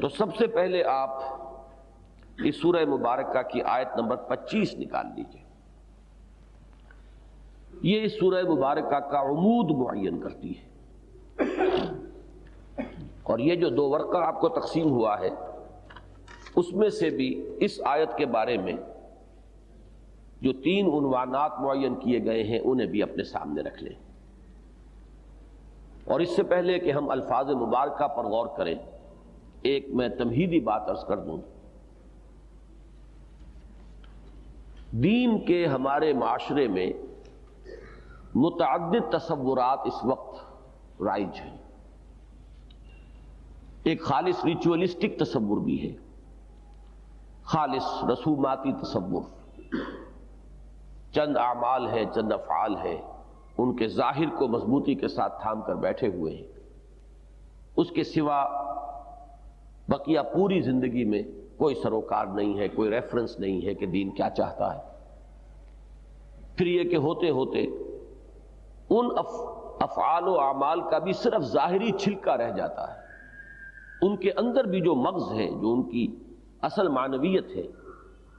تو سب سے پہلے آپ اس سورہ مبارکہ کی آیت نمبر 25 نکال لیجئے. یہ اس سورہ مبارکہ کا عمود معین کرتی ہے، اور یہ جو 2 ورقہ آپ کو تقسیم ہوا ہے اس میں سے بھی اس آیت کے بارے میں جو 3 عنوانات معین کیے گئے ہیں انہیں بھی اپنے سامنے رکھ لیں. اور اس سے پہلے کہ ہم الفاظ مبارکہ پر غور کریں، ایک میں تمہیدی بات عرض کر دوں. دین کے ہمارے معاشرے میں متعدد تصورات اس وقت رائج ہیں. ایک خالص ریچولسٹک تصور بھی ہے، خالص رسوماتی تصور. چند اعمال ہیں، چند افعال ہیں، ان کے ظاہر کو مضبوطی کے ساتھ تھام کر بیٹھے ہوئے ہیں. اس کے سوا بقیہ پوری زندگی میں کوئی سروکار نہیں ہے، کوئی ریفرنس نہیں ہے کہ دین کیا چاہتا ہے. پھر یہ کہ ہوتے ہوتے ان افعال و اعمال کا بھی صرف ظاہری چھلکا رہ جاتا ہے، ان کے اندر بھی جو مغز ہے، جو ان کی اصل معنویت ہے،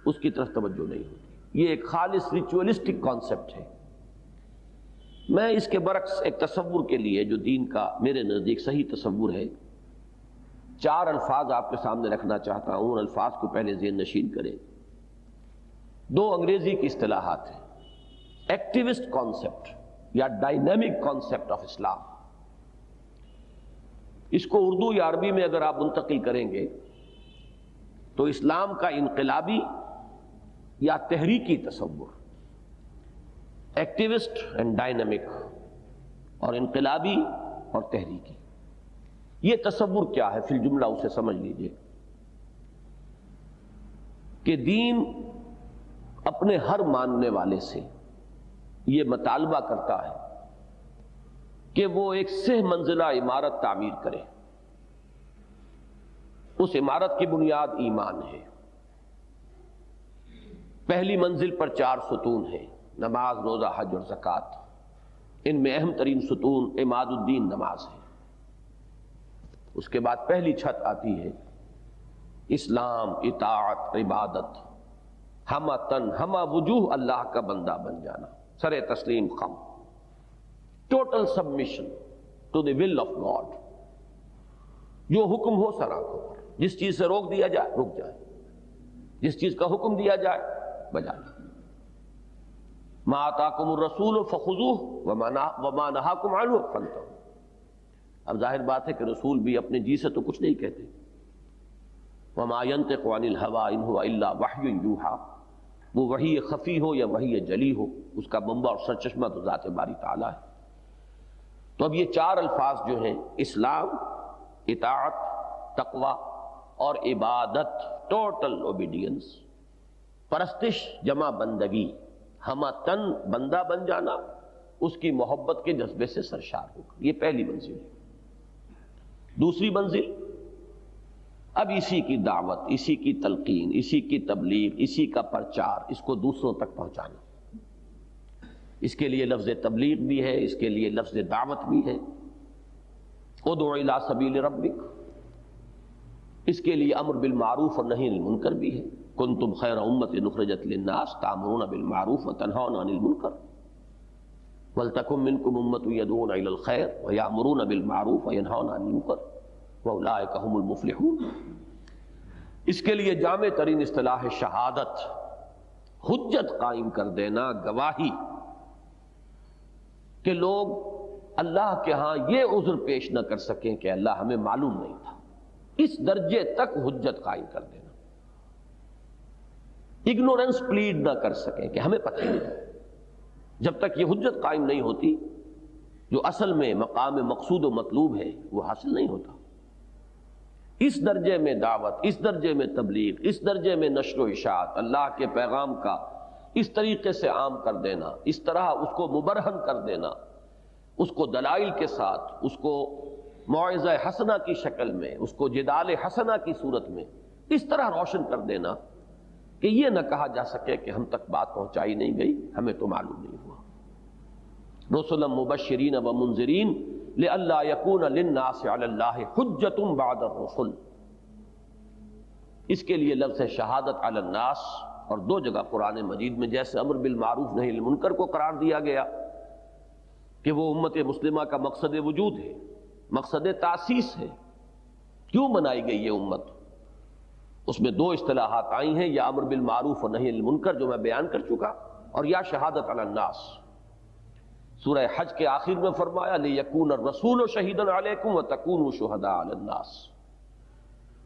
اس کی طرف توجہ نہیں ہوتی. یہ ایک خالص ریچولسٹک کانسیپٹ ہے. میں اس کے برعکس ایک تصور کے لیے جو دین کا میرے نزدیک صحیح تصور ہے، 4 الفاظ آپ کے سامنے رکھنا چاہتا ہوں. ان الفاظ کو پہلے ذہن نشین کریں. 2 انگریزی کی اصطلاحات ہیں: ایکٹیوسٹ کانسیپٹ یا ڈائنامک کانسیپٹ آف اسلام. اس کو اردو یا عربی میں اگر آپ منتقل کریں گے تو اسلام کا انقلابی یا تحریکی تصور. ایکٹیوسٹ اینڈ ڈائنامک، اور انقلابی اور تحریکی. یہ تصور کیا ہے؟ فی الجملہ اسے سمجھ لیجئے کہ دین اپنے ہر ماننے والے سے یہ مطالبہ کرتا ہے کہ وہ ایک سہ منزلہ عمارت تعمیر کرے. اس عمارت کی بنیاد ایمان ہے. پہلی منزل پر 4 ستون ہیں: نماز، روزہ، حج اور زکوٰۃ. ان میں اہم ترین ستون عماد الدین نماز ہے. اس کے بعد پہلی چھت آتی ہے اسلام، اطاعت، عبادت، ہمہ تن ہمہ وجوہ اللہ کا بندہ بن جانا، سر تسلیم خم، total submission to the will of God. جو حکم ہو سر آنکھوں پر، جس چیز سے روک دیا جائے رک جائے، جس چیز کا حکم دیا جائے بجا لیں. ما آتاکم الرسول فخذوہ وما نہاکم عنہ فانتہوا. اب ظاہر بات ہے کہ رسول بھی اپنے جی سے تو کچھ نہیں کہتے. وما ينطق عن الهوى ان هو الا وحی یوحی. وہ وحی خفی ہو یا وحی جلی ہو، اس کا منبع اور سرچشمہ تو ذات باری تعالیٰ ہے. تو اب یہ 4 الفاظ جو ہیں، اسلام، اطاعت، تقوی اور عبادت، ٹوٹل اوبیڈینس، پرستش جمع بندگی، ہمہ تن بندہ بن جانا، اس کی محبت کے جذبے سے سرشار ہوگا. یہ پہلی منزل ہے. دوسری منزل اب اسی کی دعوت، اسی کی تلقین، اسی کی تبلیغ، اسی کا پرچار، اس کو دوسروں تک پہنچانا. اس کے لیے لفظ تبلیغ بھی ہے، اس کے لیے لفظ دعوت بھی ہے. ادع الی سبیل ربک، اس کے لیے امر بالمعروف اور نہی عن المنکر بھی ہے. کنتم خیر امۃ اخرجت للناس تأمرون بالمعروف وتنہون عن المنکر ولتکن منکم امۃ یدعون الی الخیر ویأمرون بالمعروف وینہون عن المنکر واولئک هم المفلحون. اس کے لیے جامع ترین اصطلاح شہادت، حجت قائم کر دینا، گواہی کہ لوگ اللہ کے ہاں یہ عذر پیش نہ کر سکیں کہ اللہ ہمیں معلوم نہیں تھا. اس درجے تک حجت قائم کر دینا. اگنورنس پلیڈ نہ کر سکیں کہ ہمیں پتہ نہیں. جب تک یہ حجت قائم نہیں ہوتی، جو اصل میں مقام مقصود و مطلوب ہے وہ حاصل نہیں ہوتا. اس درجے میں دعوت، اس درجے میں تبلیغ، اس درجے میں نشر و اشاعت، اللہ کے پیغام کا اس طریقے سے عام کر دینا، اس طرح اس کو مبرہن کر دینا، اس کو دلائل کے ساتھ، اس کو موعظہ حسنہ کی شکل میں، اس کو جدال حسنہ کی صورت میں اس طرح روشن کر دینا کہ یہ نہ کہا جا سکے کہ ہم تک بات پہنچائی نہیں گئی، ہمیں تو معلوم نہیں ہوا. رسلا مبشرین ومنذرین لئلا یکون للناس علی اللہ حجۃ بعد الرسل. اس کے لیے لفظ شہادت علی الناس، اور دو جگہ قرآن مجید میں جیسے امر بالمعروف نہی عن المنکر کو قرار دیا گیا کہ وہ امت مسلمہ کا مقصد وجود ہے، مقصد تاسیس ہے، کیوں بنائی گئی یہ امت، اس میں دو اصطلاحات آئی ہیں، یا امر بالمعروف و نہی عن المنکر جو میں بیان کر چکا، اور یا شہادت علی الناس۔ سورہ حج کے آخر میں فرمایا لِيَكُونَ الرَّسُولُ شَهِيدًا عَلَيْكُمْ وَتَكُونُوا شُهَدَاءَ عَلَى النَّاسِ،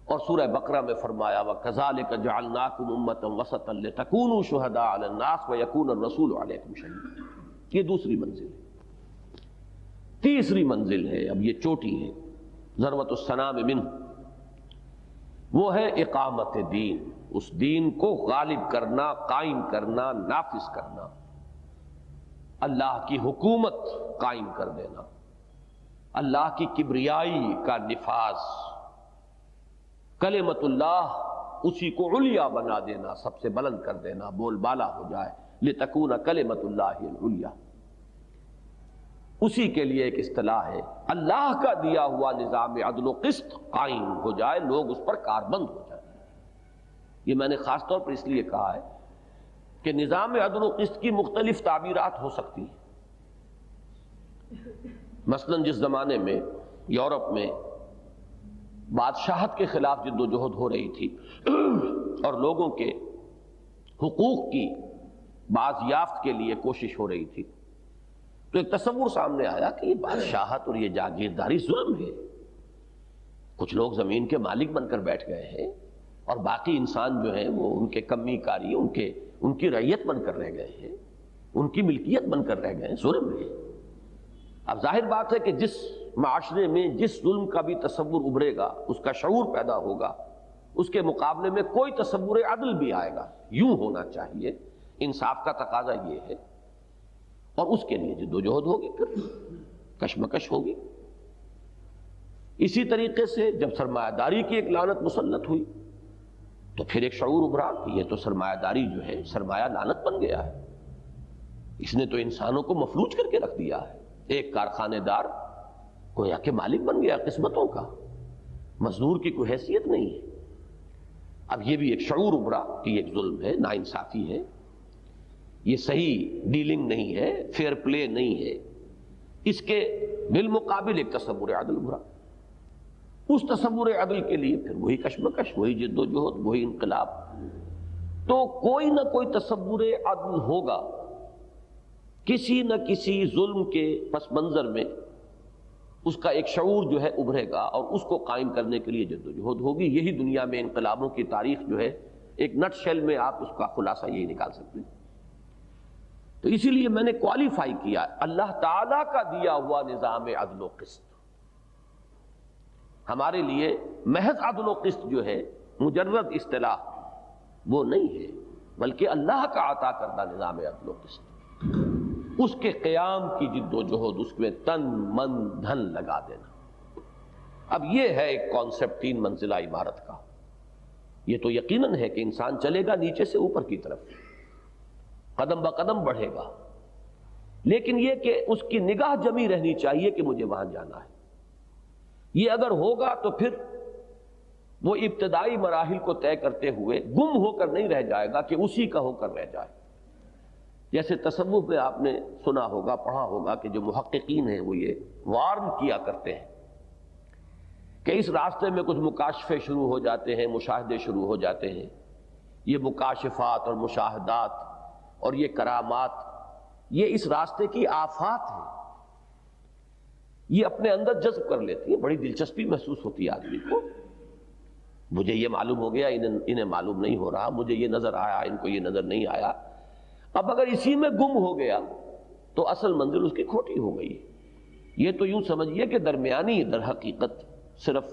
اور سورہ بقرہ میں فرمایا وَكَذَلِكَ جَعَلْنَاكُمْ أُمَّةً وَسَطًا لِتَكُونُوا شُهَدَاءَ عَلَى النَّاسِ وَيَكُونَ الرَّسُولُ عَلَيْكُمْ شَهِيدًا۔ یہ دوسری منزل ہے۔ تیسری منزل ہے، اب یہ چوٹی ہے، ذروۃ السنام منہ، وہ ہے اقامت دین، اس دین کو غالب کرنا، قائم کرنا، نافذ کرنا، اللہ کی حکومت قائم کر دینا، اللہ کی کبریائی کا نفاذ، کلمت اللہ اسی کو علیا بنا دینا، سب سے بلند کر دینا، بول بالا ہو جائے، لتکون کلمت اللہ العلیا۔ اسی کے لیے ایک اصطلاح ہے، اللہ کا دیا ہوا نظام عدل و قسط قائم ہو جائے، لوگ اس پر کاربند ہو جائیں۔ یہ میں نے خاص طور پر اس لیے کہا ہے کہ نظام عدل و قسط کی مختلف تعبیرات ہو سکتی ہیں۔ مثلا جس زمانے میں یورپ میں بادشاہت کے خلاف جد و جہد ہو رہی تھی اور لوگوں کے حقوق کی بازیافت کے لیے کوشش ہو رہی تھی، تو ایک تصور سامنے آیا کہ یہ بادشاہت اور یہ جاگیرداری ظلم ہے، کچھ لوگ زمین کے مالک بن کر بیٹھ گئے ہیں اور باقی انسان جو ہیں وہ ان کے کمی کاری، ان کی رعیت بن کر رہ گئے ہیں، ان کی ملکیت بن کر رہ گئے ہیں، ظلم ہے۔ اب ظاہر بات ہے کہ جس معاشرے میں جس ظلم کا بھی تصور ابھرے گا، اس کا شعور پیدا ہوگا، اس کے مقابلے میں کوئی تصور عدل بھی آئے گا، یوں ہونا چاہیے، انصاف کا تقاضا یہ ہے، اور اس کے لیے جد و جہد ہوگی، پھر کشمکش ہوگی۔ اسی طریقے سے جب سرمایہ داری کی ایک لعنت مسلط ہوئی تو پھر ایک شعور ابھرا کہ یہ تو سرمایہ داری جو ہے سرمایہ لعنت بن گیا ہے، اس نے تو انسانوں کو مفلوج کر کے رکھ دیا ہے، ایک کارخانے دار گویا کہ مالک بن گیا قسمتوں کا، مزدور کی کوئی حیثیت نہیں ہے۔ اب یہ بھی ایک شعور ابھرا کہ یہ ایک ظلم ہے، ناانصافی ہے، یہ صحیح ڈیلنگ نہیں ہے، فیئر پلے نہیں ہے۔ اس کے بالمقابل ایک تصور عدل ابھرا، اس تصور عدل کے لیے پھر وہی کشمکش، وہی جد و جہد، وہی انقلاب۔ تو کوئی نہ کوئی تصور عدل ہوگا، کسی نہ کسی ظلم کے پس منظر میں اس کا ایک شعور جو ہے ابھرے گا، اور اس کو قائم کرنے کے لیے جد و جہد ہوگی۔ یہی دنیا میں انقلابوں کی تاریخ جو ہے ایک نٹ شیل میں آپ اس کا خلاصہ یہی نکال سکتے ہیں۔ تو اسی لیے میں نے کوالیفائی کیا اللہ تعالیٰ کا دیا ہوا نظام عدل و قسط ہمارے لیے محض عدل و قسط جو ہے مجرد اصطلاح وہ نہیں ہے، بلکہ اللہ کا عطا کردہ نظام عدل و قسط، اس کے قیام کی جد و جہد، اس میں تن من دھن لگا دینا۔ اب یہ ہے ایک کانسیپٹ تین منزلہ عمارت کا۔ یہ تو یقیناً ہے کہ انسان چلے گا نیچے سے اوپر کی طرف، قدم بقدم بڑھے گا، لیکن یہ کہ اس کی نگاہ جمی رہنی چاہیے کہ مجھے وہاں جانا ہے۔ یہ اگر ہوگا تو پھر وہ ابتدائی مراحل کو طے کرتے ہوئے گم ہو کر نہیں رہ جائے گا کہ اسی کا ہو کر رہ جائے۔ جیسے تصوف میں آپ نے سنا ہوگا، پڑھا ہوگا کہ جو محققین ہیں وہ یہ وارن کیا کرتے ہیں کہ اس راستے میں کچھ مکاشفے شروع ہو جاتے ہیں، مشاہدے شروع ہو جاتے ہیں۔ یہ مکاشفات اور مشاہدات اور یہ کرامات، یہ اس راستے کی آفات ہیں، یہ اپنے اندر جذب کر لیتی ہیں۔ بڑی دلچسپی محسوس ہوتی ہے آدمی کو، مجھے یہ معلوم ہو گیا، انہیں معلوم نہیں ہو رہا، مجھے یہ نظر آیا، ان کو یہ نظر نہیں آیا۔ اب اگر اسی میں گم ہو گیا تو اصل منزل اس کی کھوٹی ہو گئی۔ یہ تو یوں سمجھیے کہ درمیانی در حقیقت صرف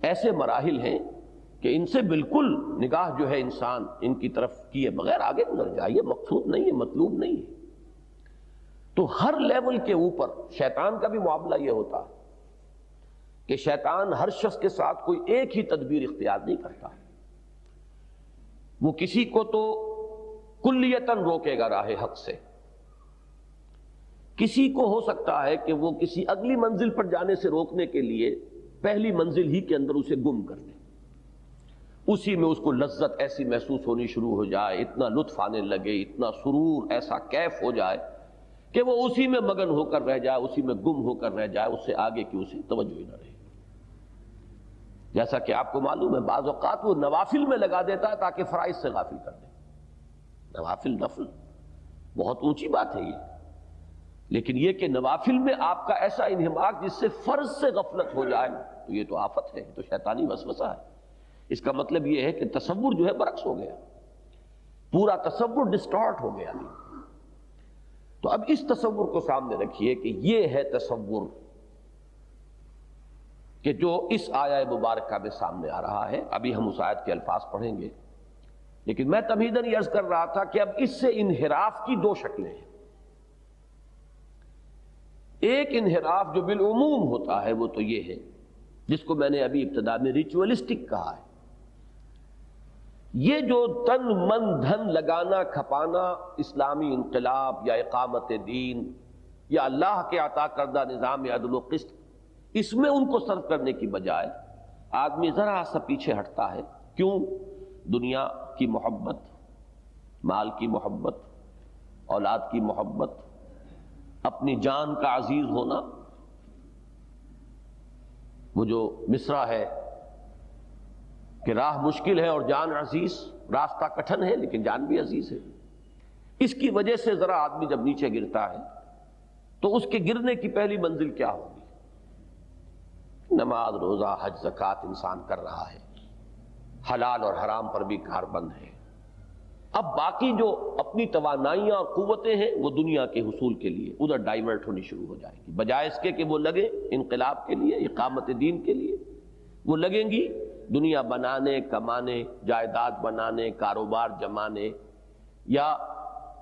ایسے مراحل ہیں کہ ان سے بالکل نگاہ جو ہے انسان ان کی طرف کیے بغیر آگے گزر جائے، یہ مقصود نہیں ہے، مطلوب نہیں ہے۔ تو ہر لیول کے اوپر شیطان کا بھی معاملہ یہ ہوتا ہے کہ شیطان ہر شخص کے ساتھ کوئی ایک ہی تدبیر اختیار نہیں کرتا، وہ کسی کو تو کلیتاً روکے گا راہ حق سے، کسی کو ہو سکتا ہے کہ وہ کسی اگلی منزل پر جانے سے روکنے کے لیے پہلی منزل ہی کے اندر اسے گم کر دے، اسی میں اس کو لذت ایسی محسوس ہونی شروع ہو جائے، اتنا لطف آنے لگے، اتنا سرور، ایسا کیف ہو جائے کہ وہ اسی میں مگن ہو کر رہ جائے، اسی میں گم ہو کر رہ جائے، اس سے آگے کی اسے توجہ ہی نہ رہے۔ جیسا کہ آپ کو معلوم ہے بعض اوقات وہ نوافل میں لگا دیتا ہے تاکہ فرائض سے غافل کر دے۔ نوافل، نفل بہت اونچی بات ہے یہ، لیکن یہ کہ نوافل میں آپ کا ایسا انہماک جس سے فرض سے غفلت ہو جائے تو یہ تو آفت ہے، یہ تو شیطانی وسوسہ ہے۔ اس کا مطلب یہ ہے کہ تصور جو ہے برعکس ہو گیا، پورا تصور ڈسٹارٹ ہو گیا۔ تو اب اس تصور کو سامنے رکھیے کہ یہ ہے تصور کہ جو اس آیہ مبارکہ میں سامنے آ رہا ہے۔ ابھی ہم اس آیت کے الفاظ پڑھیں گے، لیکن میں تمہیداً یہ عرض کر رہا تھا کہ اب اس سے انحراف کی دو شکلیں ہیں۔ ایک انحراف جو بالعموم ہوتا ہے وہ تو یہ ہے جس کو میں نے ابھی ابتدا میں ریچولسٹک کہا ہے۔ یہ جو تن من دھن لگانا کھپانا اسلامی انقلاب یا اقامت دین یا اللہ کے عطا کردہ نظام عدل و قسط، اس میں ان کو صرف کرنے کی بجائے آدمی ذرا سا پیچھے ہٹتا ہے۔ کیوں؟ دنیا کی محبت، مال کی محبت، اولاد کی محبت، اپنی جان کا عزیز ہونا۔ وہ جو مصرع ہے کہ راہ مشکل ہے اور جان عزیز، راستہ کٹھن ہے لیکن جان بھی عزیز ہے، اس کی وجہ سے ذرا آدمی جب نیچے گرتا ہے تو اس کے گرنے کی پہلی منزل کیا ہوگی؟ نماز، روزہ، حج، زکوٰۃ انسان کر رہا ہے، حلال اور حرام پر بھی کاربند ہے۔ اب باقی جو اپنی توانائیاں اور قوتیں ہیں وہ دنیا کے حصول کے لیے ادھر ڈائیورٹ ہونی شروع ہو جائے گی، بجائے اس کے کہ وہ لگے انقلاب کے لیے، اقامت دین کے لیے، وہ لگیں گی دنیا بنانے، کمانے، جائیداد بنانے، کاروبار جمانے یا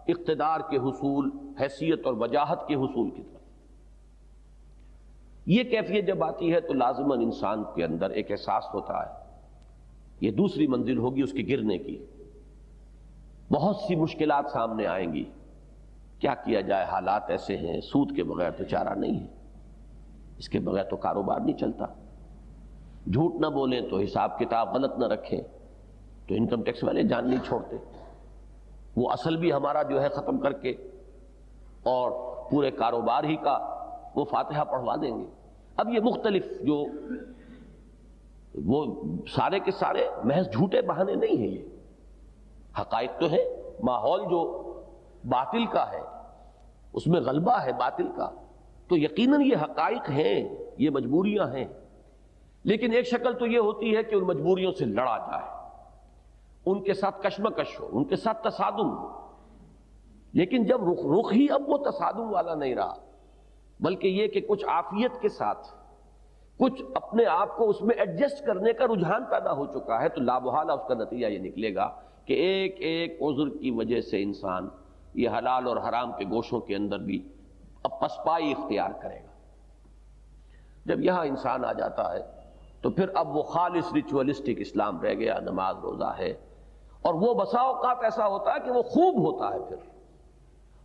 اقتدار کے حصول، حیثیت اور وجاہت کے حصول کی طرف۔ یہ کیفیت جب آتی ہے تو لازماً انسان کے اندر ایک احساس ہوتا ہے، یہ دوسری منزل ہوگی اس کے گرنے کی۔ بہت سی مشکلات سامنے آئیں گی، کیا کیا جائے، حالات ایسے ہیں، سود کے بغیر تو چارہ نہیں ہے، اس کے بغیر تو کاروبار نہیں چلتا، جھوٹ نہ بولیں تو حساب کتاب غلط نہ رکھیں تو انکم ٹیکس والے جان نہیں چھوڑتے، وہ اصل بھی ہمارا جو ہے ختم کر کے اور پورے کاروبار ہی کا وہ فاتحہ پڑھوا دیں گے۔ اب یہ مختلف جو وہ سارے کے سارے محض جھوٹے بہانے نہیں ہیں، یہ حقائق تو ہے۔ ماحول جو باطل کا ہے اس میں غلبہ ہے باطل کا، تو یقیناً یہ حقائق ہیں، یہ مجبوریاں ہیں، لیکن ایک شکل تو یہ ہوتی ہے کہ ان مجبوریوں سے لڑا جائے، ان کے ساتھ کشمکش ہو، ان کے ساتھ تصادم ہو۔ لیکن جب رخ ہی اب وہ تصادم والا نہیں رہا، بلکہ یہ کہ کچھ عافیت کے ساتھ کچھ اپنے آپ کو اس میں ایڈجسٹ کرنے کا رجحان پیدا ہو چکا ہے، تو لامحالہ اس کا نتیجہ یہ نکلے گا کہ ایک ایک عذر کی وجہ سے انسان یہ حلال اور حرام کے گوشوں کے اندر بھی اب پسپائی اختیار کرے گا۔ جب یہاں انسان آ جاتا ہے تو پھر اب وہ خالص ریچولسٹک اسلام رہ گیا، نماز روزہ ہے، اور وہ بسا اوقات ایسا ہوتا ہے کہ وہ خوب ہوتا ہے، پھر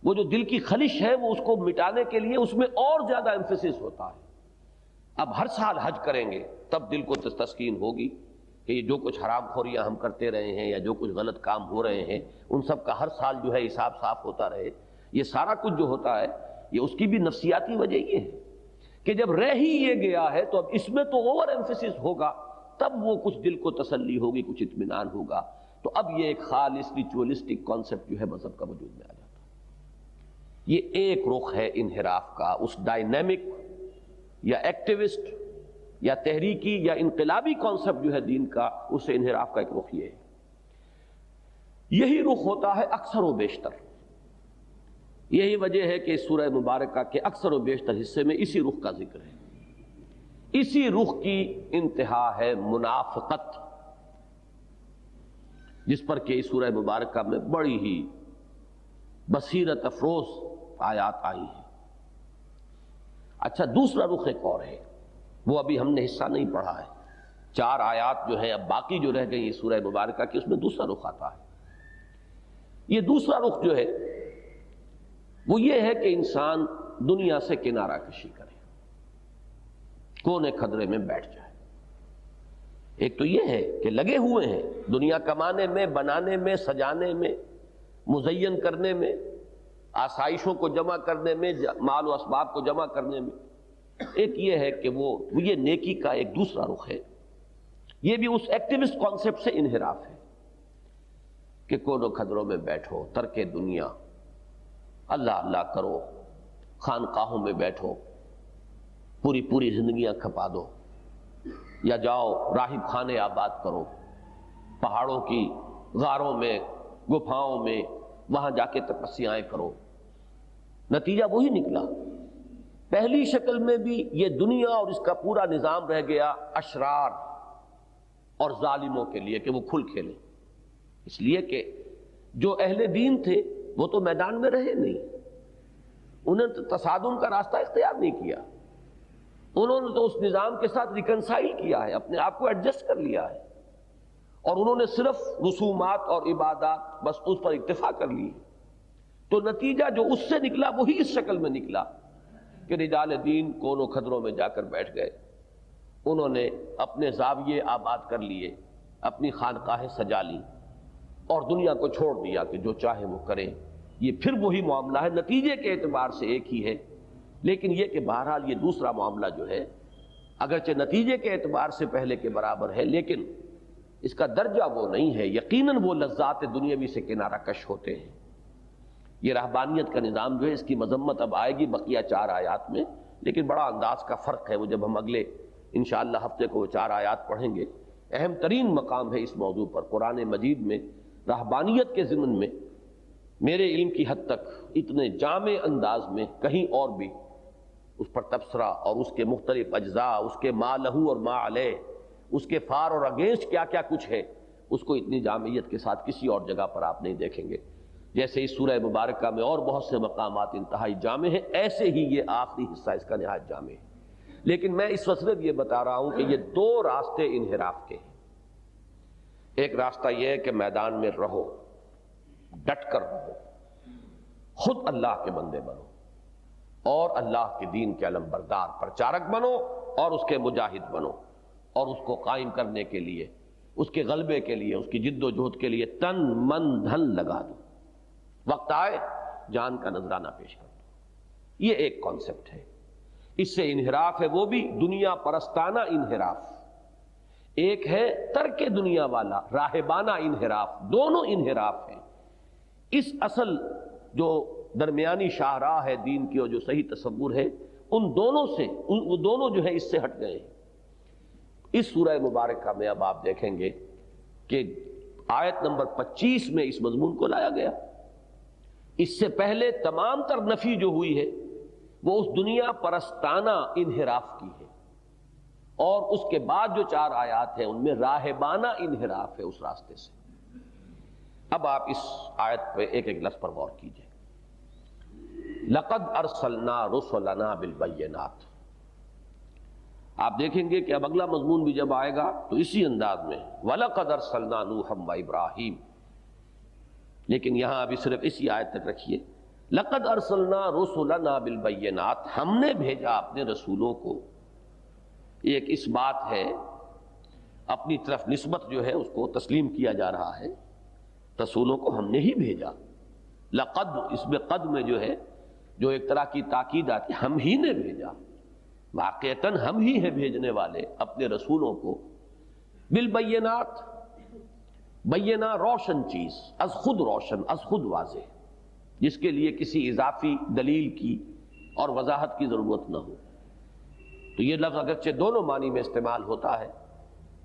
وہ جو دل کی خلش ہے وہ اس کو مٹانے کے لیے اس میں اور زیادہ ایمفیسس ہوتا ہے۔ اب ہر سال حج کریں گے تب دل کو تسکین ہوگی کہ یہ جو کچھ حرام خوریاں ہم کرتے رہے ہیں یا جو کچھ غلط کام ہو رہے ہیں ان سب کا ہر سال جو ہے حساب صاف ہوتا رہے۔ یہ سارا کچھ جو ہوتا ہے یہ اس کی بھی نفسیاتی وجہ یہ ہے کہ جب رہ ہی یہ گیا ہے تو اب اس میں تو اوور ایمفیسس ہوگا، تب وہ کچھ دل کو تسلی ہوگی، کچھ اطمینان ہوگا۔ تو اب یہ ایک خالص ریچولسٹک کانسیپٹ جو ہے مذہب کا وجود میں آ جاتا ہے۔ یہ ایک رخ ہے انحراف کا، اس ڈائنامک یا ایکٹیوسٹ یا تحریکی یا انقلابی کانسیپٹ جو ہے دین کا، اس سے انحراف کا ایک رخ یہ ہے۔ یہی رخ ہوتا ہے اکثر و بیشتر۔ یہی وجہ ہے کہ اس سورہ مبارکہ کے اکثر و بیشتر حصے میں اسی رخ کا ذکر ہے۔ اسی رخ کی انتہا ہے منافقت، جس پر کہ اس سورہ مبارکہ میں بڑی ہی بصیرت افروز آیات آئی ہیں۔ اچھا، دوسرا رخ ایک اور ہے، وہ ابھی ہم نے حصہ نہیں پڑھا ہے۔ 4 آیات جو ہیں اب باقی جو رہ گئی سورہ مبارکہ کی، اس میں دوسرا رخ آتا ہے۔ یہ دوسرا رخ جو ہے وہ یہ ہے کہ انسان دنیا سے کنارہ کشی کرے، کونے کھدرے میں بیٹھ جائے۔ ایک تو یہ ہے کہ لگے ہوئے ہیں دنیا کمانے میں، بنانے میں، سجانے میں، مزین کرنے میں، آسائشوں کو جمع کرنے میں، مال و اسباب کو جمع کرنے میں۔ ایک یہ ہے کہ وہ یہ نیکی کا ایک دوسرا رخ ہے، یہ بھی اس ایکٹیوسٹ کانسیپٹ سے انحراف ہے کہ کونوں کھدروں میں بیٹھو، ترک دنیا، اللہ اللہ کرو، خانقاہوں میں بیٹھو، پوری زندگیاں کھپا دو، یا جاؤ راہب خانے آباد کرو، پہاڑوں کی غاروں میں، گپھاؤں میں، وہاں جا کے تپسیائیں کرو۔ نتیجہ وہی نکلا، پہلی شکل میں بھی یہ دنیا اور اس کا پورا نظام رہ گیا اشرار اور ظالموں کے لیے کہ وہ کھل کھیلیں، اس لیے کہ جو اہل دین تھے وہ تو میدان میں رہے نہیں، انہوں نے تصادم کا راستہ اختیار نہیں کیا، انہوں نے تو اس نظام کے ساتھ ریکنسائل کیا ہے، اپنے آپ کو ایڈجسٹ کر لیا ہے، اور انہوں نے صرف رسومات اور عبادات بس اس پر اکتفا کر لی، تو نتیجہ جو اس سے نکلا وہی اس شکل میں نکلا کہ رجال دین کونوں کھدروں میں جا کر بیٹھ گئے، انہوں نے اپنے زاویے آباد کر لیے، اپنی خانقاہیں سجا لی اور دنیا کو چھوڑ دیا کہ جو چاہے وہ کریں۔ یہ پھر وہی معاملہ ہے، نتیجے کے اعتبار سے ایک ہی ہے، لیکن یہ کہ بہرحال یہ دوسرا معاملہ جو ہے اگرچہ نتیجے کے اعتبار سے پہلے کے برابر ہے، لیکن اس کا درجہ وہ نہیں ہے، یقیناً وہ لذات دنیاوی سے کنارہ کش ہوتے ہیں۔ یہ رہبانیت کا نظام جو ہے اس کی مذمت اب آئے گی بقیہ 4 آیات میں، لیکن بڑا انداز کا فرق ہے، وہ جب ہم اگلے انشاءاللہ ہفتے کو وہ 4 آیات پڑھیں گے۔ اہم ترین مقام ہے اس موضوع پر قرآن مجید میں رہبانیت کے ضمن میں، میرے علم کی حد تک اتنے جامع انداز میں کہیں اور بھی اس پر تبصرہ اور اس کے مختلف اجزاء، اس کے ما لہو اور ما علیہ، اس کے فار اور اگینسٹ کیا کیا کچھ ہے، اس کو اتنی جامعیت کے ساتھ کسی اور جگہ پر آپ نہیں دیکھیں گے۔ جیسے اس سورہ مبارکہ میں اور بہت سے مقامات انتہائی جامع ہیں، ایسے ہی یہ آخری حصہ اس کا نہایت جامع ہے۔ لیکن میں اس وصلت یہ بتا رہا ہوں کہ یہ 2 راستے انحراف کے ہیں۔ ایک راستہ یہ ہے کہ میدان میں رہو، ڈٹ کر رہو، خود اللہ کے بندے بنو اور اللہ کے دین کے علم بردار پرچارک بنو اور اس کے مجاہد بنو، اور اس کو قائم کرنے کے لیے، اس کے غلبے کے لیے، اس کی جد و جہد کے لیے تن من دھن لگا دو، وقت آئے جان کا نذرانہ پیش کر دو۔ یہ ایک کانسیپٹ ہے، اس سے انحراف ہے وہ بھی دنیا پرستانہ انحراف، ایک ہے ترک دنیا والا راہبانہ انحراف، دونوں انحراف ہیں۔ اس اصل جو درمیانی شاہراہ ہے دین کی اور جو صحیح تصور ہے، ان دونوں سے وہ دونوں جو ہے اس سے ہٹ گئے ہیں۔ اس سورہ مبارکہ میں اب آپ دیکھیں گے کہ آیت نمبر 25 میں اس مضمون کو لایا گیا۔ اس سے پہلے تمام تر نفی جو ہوئی ہے وہ اس دنیا پرستانہ انحراف کی ہے، اور اس کے بعد جو 4 آیات ہیں ان میں راہبانہ انحراف ہے اس راستے سے۔ اب آپ اس آیت پہ ایک ایک لفظ پر غور کیجئے۔ لَقَدْ أَرْسَلْنَا رُسُلَنَا بِالْبَيِّنَاتِ، آپ دیکھیں گے کہ اب اگلا مضمون بھی جب آئے گا تو اسی انداز میں وَلَقَدْ أَرْسَلْنَا نُوحًا وَإِبْرَاهِيمَ، لیکن یہاں ابھی صرف اسی آیت تک رکھیے۔ لَقَدْ أَرْسَلْنَا رُسُلَنَا بِالْبَيِّنَاتِ، ہم نے بھیجا اپنے رسولوں کو، ایک اس بات ہے اپنی طرف نسبت جو ہے اس کو تسلیم کیا جا رہا ہے، رسولوں کو ہم نے ہی بھیجا۔ لقد، اس میں قد میں جو ہے جو ایک طرح کی تاکید آتی، ہم ہی نے بھیجا، واقعتاً ہم ہی ہیں بھیجنے والے اپنے رسولوں کو۔ بالبینات، بینہ روشن چیز، از خود روشن، از خود واضح، جس کے لیے کسی اضافی دلیل کی اور وضاحت کی ضرورت نہ ہو۔ تو یہ لفظ اگرچہ دونوں معنی میں استعمال ہوتا ہے،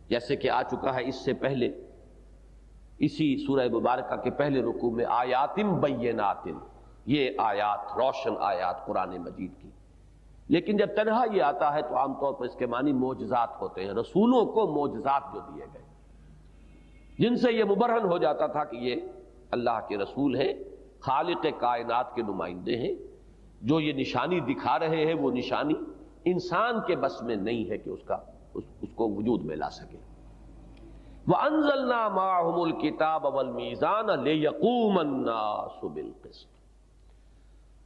جیسے کہ آ چکا ہے اس سے پہلے اسی سورہ مبارکہ کے پہلے رکوع میں آیاتم بینات، یہ آیات روشن آیات قرآن مجید کی، لیکن جب تنہا یہ آتا ہے تو عام طور پر اس کے معنی معجزات ہوتے ہیں، رسولوں کو معجزات جو دیے گئے، جن سے یہ مبرہن ہو جاتا تھا کہ یہ اللہ کے رسول ہیں، خالق کائنات کے نمائندے ہیں، جو یہ نشانی دکھا رہے ہیں وہ نشانی انسان کے بس میں نہیں ہے کہ اس کو وجود میں لا سکے۔ وَأَنزَلْنَا مَعَهُمُ الْكِتَابَ وَالْمِيزَانَ لِيَقُومَ النَّاسُ بِالْقِسْطِ،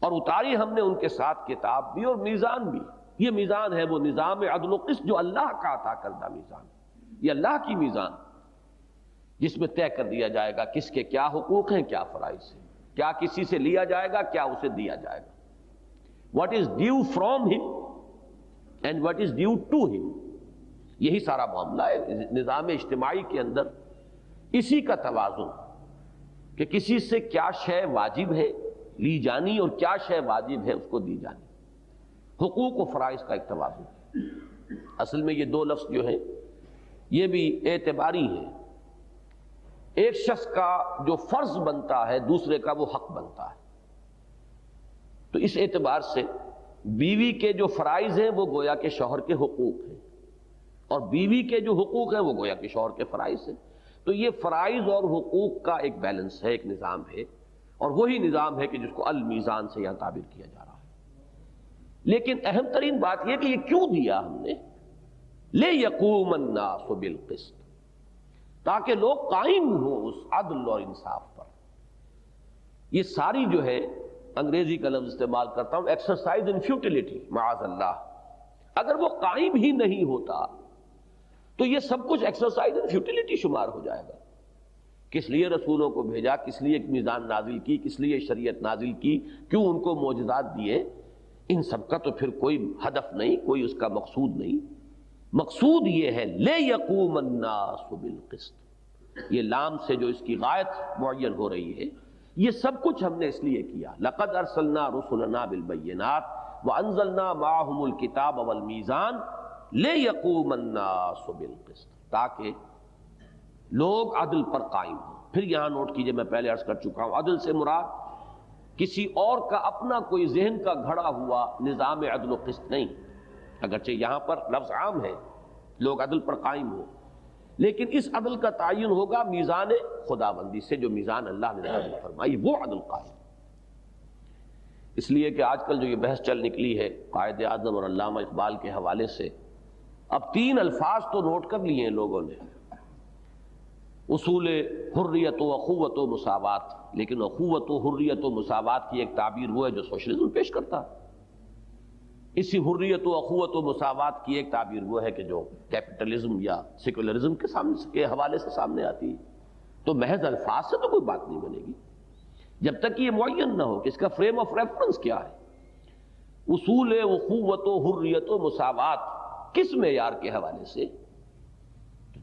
اور اتاری ہم نے ان کے ساتھ کتاب بھی اور میزان بھی۔ یہ میزان ہے وہ نظام عدل و قسط جو اللہ کا عطا کردہ میزان ہے۔ یہ اللہ کی میزان جس میں طے کر دیا جائے گا کس کے کیا حقوق ہیں، کیا فرائض ہیں، کیا کسی سے لیا جائے گا، کیا اسے دیا جائے گا، what is due from him and what is due to him. یہی سارا معاملہ ہے نظام اجتماعی کے اندر، اسی کا توازن کہ کسی سے کیا شے واجب ہے لی جانی اور کیا شے واجب ہے اس کو دی جانی، حقوق و فرائض کا ایک توازن. اصل میں یہ دو لفظ جو ہیں یہ بھی اعتباری ہیں. ایک شخص کا جو فرض بنتا ہے دوسرے کا وہ حق بنتا ہے. تو اس اعتبار سے بیوی کے جو فرائض ہیں وہ گویا کہ شوہر کے حقوق ہیں، اور بیوی کے جو حقوق ہیں وہ گویا کہ شوہر کے فرائض ہیں. تو یہ فرائض اور حقوق کا ایک بیلنس ہے، ایک نظام ہے، اور وہی نظام ہے کہ جس کو المیزان سے یہاں تعبیر کیا جا رہا ہے. لیکن اہم ترین بات یہ کہ یہ کیوں دیا ہم نے؟ لِيَقُومَ النَّاسُ بِالْقِسْطِ، تاکہ لوگ قائم ہوں اس عدل اور انصاف پر. یہ ساری جو ہے انگریزی کا لفظ استعمال کرتا ہوں ایکسرسائز ان فیوٹیلیٹی، معاذ اللہ، اگر وہ قائم ہی نہیں ہوتا تو یہ سب کچھ ایکسرسائز ان فیوٹیلیٹی شمار ہو جائے گا. کس لیے رسولوں کو بھیجا، کس لیے ایک میزان نازل کی، کس لیے شریعت نازل کی، کیوں ان کو معجزات دیے، ان سب کا تو پھر کوئی ہدف نہیں، کوئی اس کا مقصود نہیں. مقصود یہ ہے لِيَقُومَ النَّاسُ بِالْقِسْطِ. یہ لام سے جو اس کی غایت معین ہو رہی ہے، یہ سب کچھ ہم نے اس لیے کیا. لَقَدْ أَرْسَلْنَا رُسُلَنَا بِالْبَيِّنَاتِ وَأَنزَلْنَا مَعَهُمُ الْكِتَابَ وَالْمِيزَانَ لِيَقُومَ النَّاسُ بِالْقِسْطِ، تاکہ لوگ عدل پر قائم ہوں. پھر یہاں نوٹ کیجئے، میں پہلے عرض کر چکا ہوں، عدل سے مراد کسی اور کا اپنا کوئی ذہن کا گھڑا ہوا نظام عدل و قسط نہیں. اگرچہ یہاں پر لفظ عام ہے لوگ عدل پر قائم ہوں، لیکن اس عدل کا تعین ہوگا میزان خداوندی سے، جو میزان اللہ نے نازل فرمائی وہ عدل قائم. اس لیے کہ آج کل جو یہ بحث چل نکلی ہے قائد اعظم اور علامہ اقبال کے حوالے سے، اب 3 الفاظ تو نوٹ کر لیے ہیں لوگوں نے، اصول حریت و اخوت و مساوات. لیکن اخوت و حریت و مساوات کی ایک تعبیر وہ ہے جو سوشلزم پیش کرتا ہے. اسی حریت و اخوت و مساوات کی ایک تعبیر وہ ہے کہ جو کیپٹلزم یا سیکولرزم کے حوالے سے سامنے آتی ہے. تو محض الفاظ سے تو کوئی بات نہیں بنے گی جب تک کہ یہ معین نہ ہو کہ اس کا فریم آف ریفرنس کیا ہے. اصول اخوت و حریت و مساوات کس معیار کے حوالے سے؟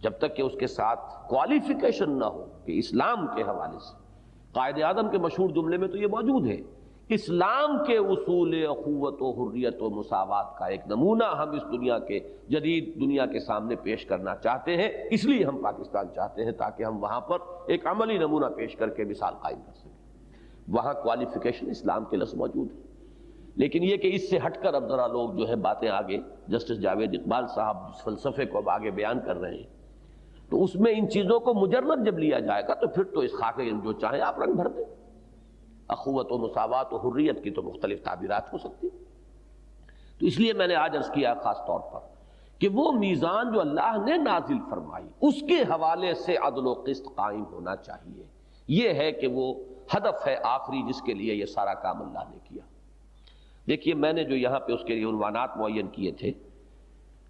جب تک کہ اس کے ساتھ کوالیفیکیشن نہ ہو کہ اسلام کے حوالے سے. قائد اعظم کے مشہور جملے میں تو یہ موجود ہے، اسلام کے اصول اخوت و حریت و مساوات کا ایک نمونہ ہم اس دنیا کے جدید دنیا کے سامنے پیش کرنا چاہتے ہیں. اس لیے ہم پاکستان چاہتے ہیں تاکہ ہم وہاں پر ایک عملی نمونہ پیش کر کے مثال قائم کر سکیں. وہاں کوالیفیکیشن اسلام کے لفظ موجود ہے. لیکن یہ کہ اس سے ہٹ کر اب ذرا لوگ جو ہے باتیں آگے، جسٹس جاوید اقبال صاحب جس فلسفے کو اب آگے بیان کر رہے ہیں، تو اس میں ان چیزوں کو مجرد جب لیا جائے گا تو پھر تو اس خاکے جو چاہیں آپ رنگ بھر دیں. اخوت و مساوات و حریت کی تو مختلف تعبیرات ہو سکتی. تو اس لیے میں نے آج عرض کیا خاص طور پر کہ وہ میزان جو اللہ نے نازل فرمائی اس کے حوالے سے عدل و قسط قائم ہونا چاہیے. یہ ہے کہ وہ ہدف ہے آخری جس کے لیے یہ سارا کام اللہ نے کیا. دیکھیے میں نے جو یہاں پہ اس کے لیے عنوانات معین کیے تھے،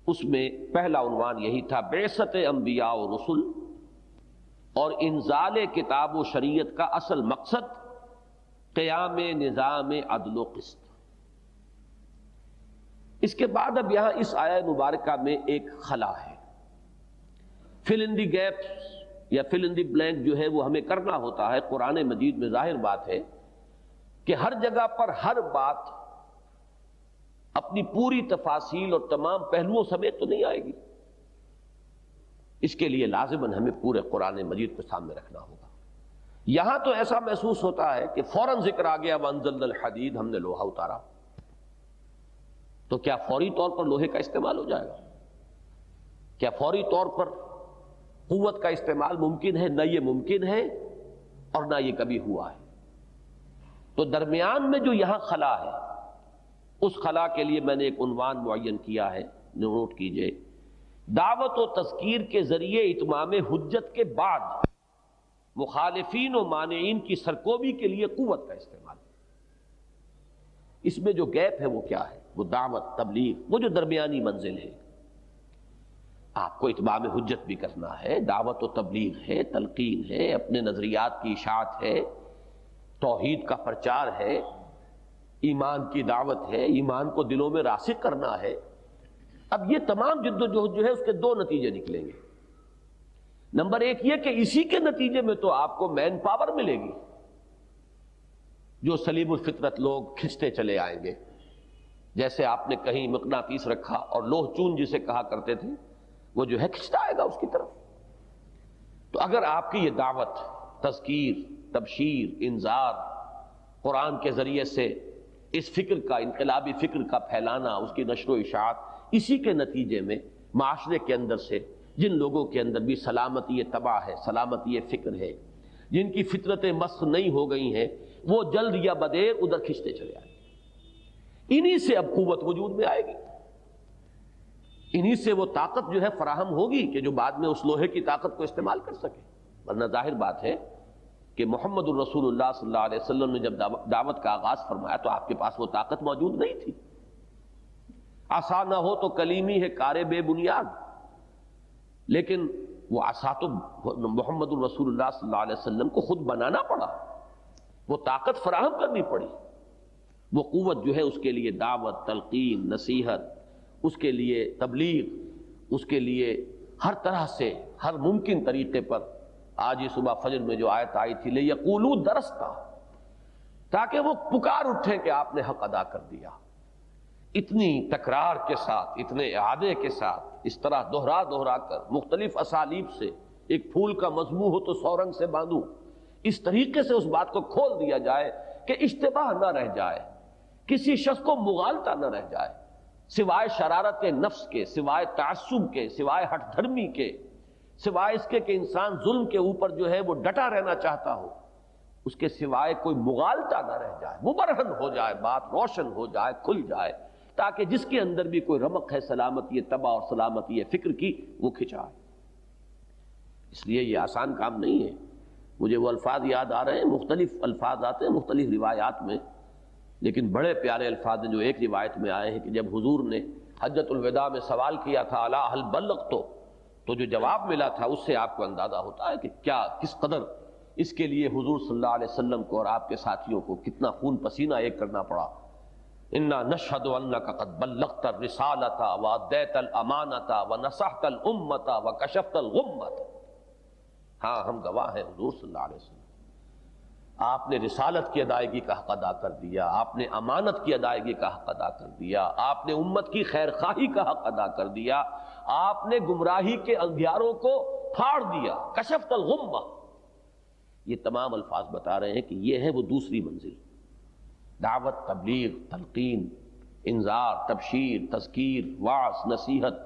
اس میں پہلا عنوان یہی تھا بعثت انبیاء و رسل اور انزال کتاب و شریعت کا اصل مقصد قیام نظام عدل و قسط. اس کے بعد اب یہاں اس آیہ مبارکہ میں ایک خلا ہے. فل ان دی گیپس یا فل ان دی بلینک جو ہے وہ ہمیں کرنا ہوتا ہے. قرآن مجید میں ظاہر بات ہے کہ ہر جگہ پر ہر بات اپنی پوری تفاصیل اور تمام پہلوؤں سمیت تو نہیں آئے گی. اس کے لیے لازماً ہمیں پورے قرآن مجید کو سامنے رکھنا ہوگا. یہاں تو ایسا محسوس ہوتا ہے کہ فوراً ذکر آ گیا وانزلنا الحدید، ہم نے لوہا اتارا، تو کیا فوری طور پر لوہے کا استعمال ہو جائے گا؟ کیا فوری طور پر قوت کا استعمال ممکن ہے؟ نہ یہ ممکن ہے اور نہ یہ کبھی ہوا ہے. تو درمیان میں جو یہاں خلا ہے، اس خلا کے لیے میں نے ایک عنوان معین کیا ہے، نوٹ کیجئے. دعوت و تذکیر کے ذریعے اتمام حجت کے بعد مخالفین و مانعین کی سرکوبی کے لیے قوت کا استعمال. اس میں جو گیپ ہے وہ کیا ہے؟ وہ دعوت، تبلیغ، وہ جو درمیانی منزل ہے. آپ کو اتمام حجت بھی کرنا ہے، دعوت و تبلیغ ہے، تلقین ہے، اپنے نظریات کی اشاعت ہے، توحید کا پرچار ہے، ایمان کی دعوت ہے، ایمان کو دلوں میں راسخ کرنا ہے۔ اب یہ تمام جد و جہد جو ہے اس کے دو نتیجے نکلیں گے۔ نمبر ایک یہ کہ اسی کے نتیجے میں تو آپ کو مین پاور ملے گی، جو سلیم الفطرت لوگ کھنچتے چلے آئیں گے، جیسے آپ نے کہیں مقناطیس رکھا اور لوہ چون جسے کہا کرتے تھے، وہ جو ہے کھنچتا آئے گا اس کی طرف۔ تو اگر آپ کی یہ دعوت، تذکیر، تبشیر، انذار، قرآن کے ذریعے سے اس فکر کا، انقلابی فکر کا پھیلانا، اس کی نشر و اشاعت، اسی کے نتیجے میں معاشرے کے اندر سے جن لوگوں کے اندر بھی سلامتی طبع ہے، سلامتی فکر ہے، جن کی فطرتیں مسخ نہیں ہو گئی ہیں، وہ جلد یا بدیر ادھر کھنچتے چلے آئیں گے۔ انہی سے اب قوت وجود میں آئے گی، انہی سے وہ طاقت جو ہے فراہم ہوگی کہ جو بعد میں اس لوہے کی طاقت کو استعمال کر سکے۔ ورنہ ظاہر بات ہے کہ محمد الرسول اللہ صلی اللہ علیہ وسلم نے جب دعوت کا آغاز فرمایا تو آپ کے پاس وہ طاقت موجود نہیں تھی۔ عصا نہ ہو تو کلیمی ہے کار بے بنیاد، لیکن وہ عصا تو محمد الرسول اللہ صلی اللہ علیہ وسلم کو خود بنانا پڑا، وہ طاقت فراہم کرنی پڑی۔ وہ قوت جو ہے اس کے لیے دعوت، تلقین، نصیحت، اس کے لیے تبلیغ، اس کے لیے ہر طرح سے، ہر ممکن طریقے پر، آج ہی صبح فجر میں جو آیت آئی تھی لِيَقُولُوا دَرَسْتَ، تاکہ وہ پکار اٹھیں کہ آپ نے حق ادا کر دیا۔ اتنی تکرار کے ساتھ، اتنے اعادے کے ساتھ، اس طرح دہرا دہرا کر مختلف اسالیب سے، ایک پھول کا مضموں ہو تو 100 رنگ سے باندھوں، اس طریقے سے اس بات کو کھول دیا جائے کہ اشتباہ نہ رہ جائے، کسی شخص کو مغالطہ نہ رہ جائے، سوائے شرارت نفس کے، سوائے تعصب کے، سوائے ہٹ دھرمی کے، سوائے اس کے کہ انسان ظلم کے اوپر جو ہے وہ ڈٹا رہنا چاہتا ہو، اس کے سوائے کوئی مغالطہ نہ رہ جائے، مبرہن ہو جائے، بات روشن ہو جائے، کھل جائے، تاکہ جس کے اندر بھی کوئی رمق ہے سلامتی طبع اور سلامتی فکر کی، وہ کھنچائے۔ اس لیے یہ آسان کام نہیں ہے۔ مجھے وہ الفاظ یاد آ رہے ہیں، مختلف الفاظ آتے ہیں مختلف روایات میں، لیکن بڑے پیارے الفاظ ہیں جو ایک روایت میں آئے ہیں کہ جب حضور نے حجۃ الوداع میں سوال کیا تھا الا هل بلغت، تو جو جواب ملا تھا اس سے آپ کو اندازہ ہوتا ہے کہ کیا، کس قدر اس کے لیے حضور صلی اللہ علیہ وسلم کو اور آپ کے ساتھیوں کو کتنا خون پسینہ ایک کرنا پڑا۔ انا نشهد انك قد بلغت الرسالة واديت الامانة ونصحت الامة وكشفت الغمة۔ ہاں ہم گواہ ہیں حضور صلی اللہ علیہ وسلم، آپ نے رسالت کی ادائیگی کا حق ادا کر دیا، آپ نے امانت کی ادائیگی کا حق ادا کر دیا، آپ نے امت کی خیر خواہی کا حق ادا کر دیا، آپ نے گمراہی کے اندھیاروں کو پھاڑ دیا، کشفت الغمہ۔ یہ تمام الفاظ بتا رہے ہیں کہ یہ ہے وہ دوسری منزل، دعوت، تبلیغ، تلقین، انذار، تبشیر، تذکیر، وعظ، نصیحت،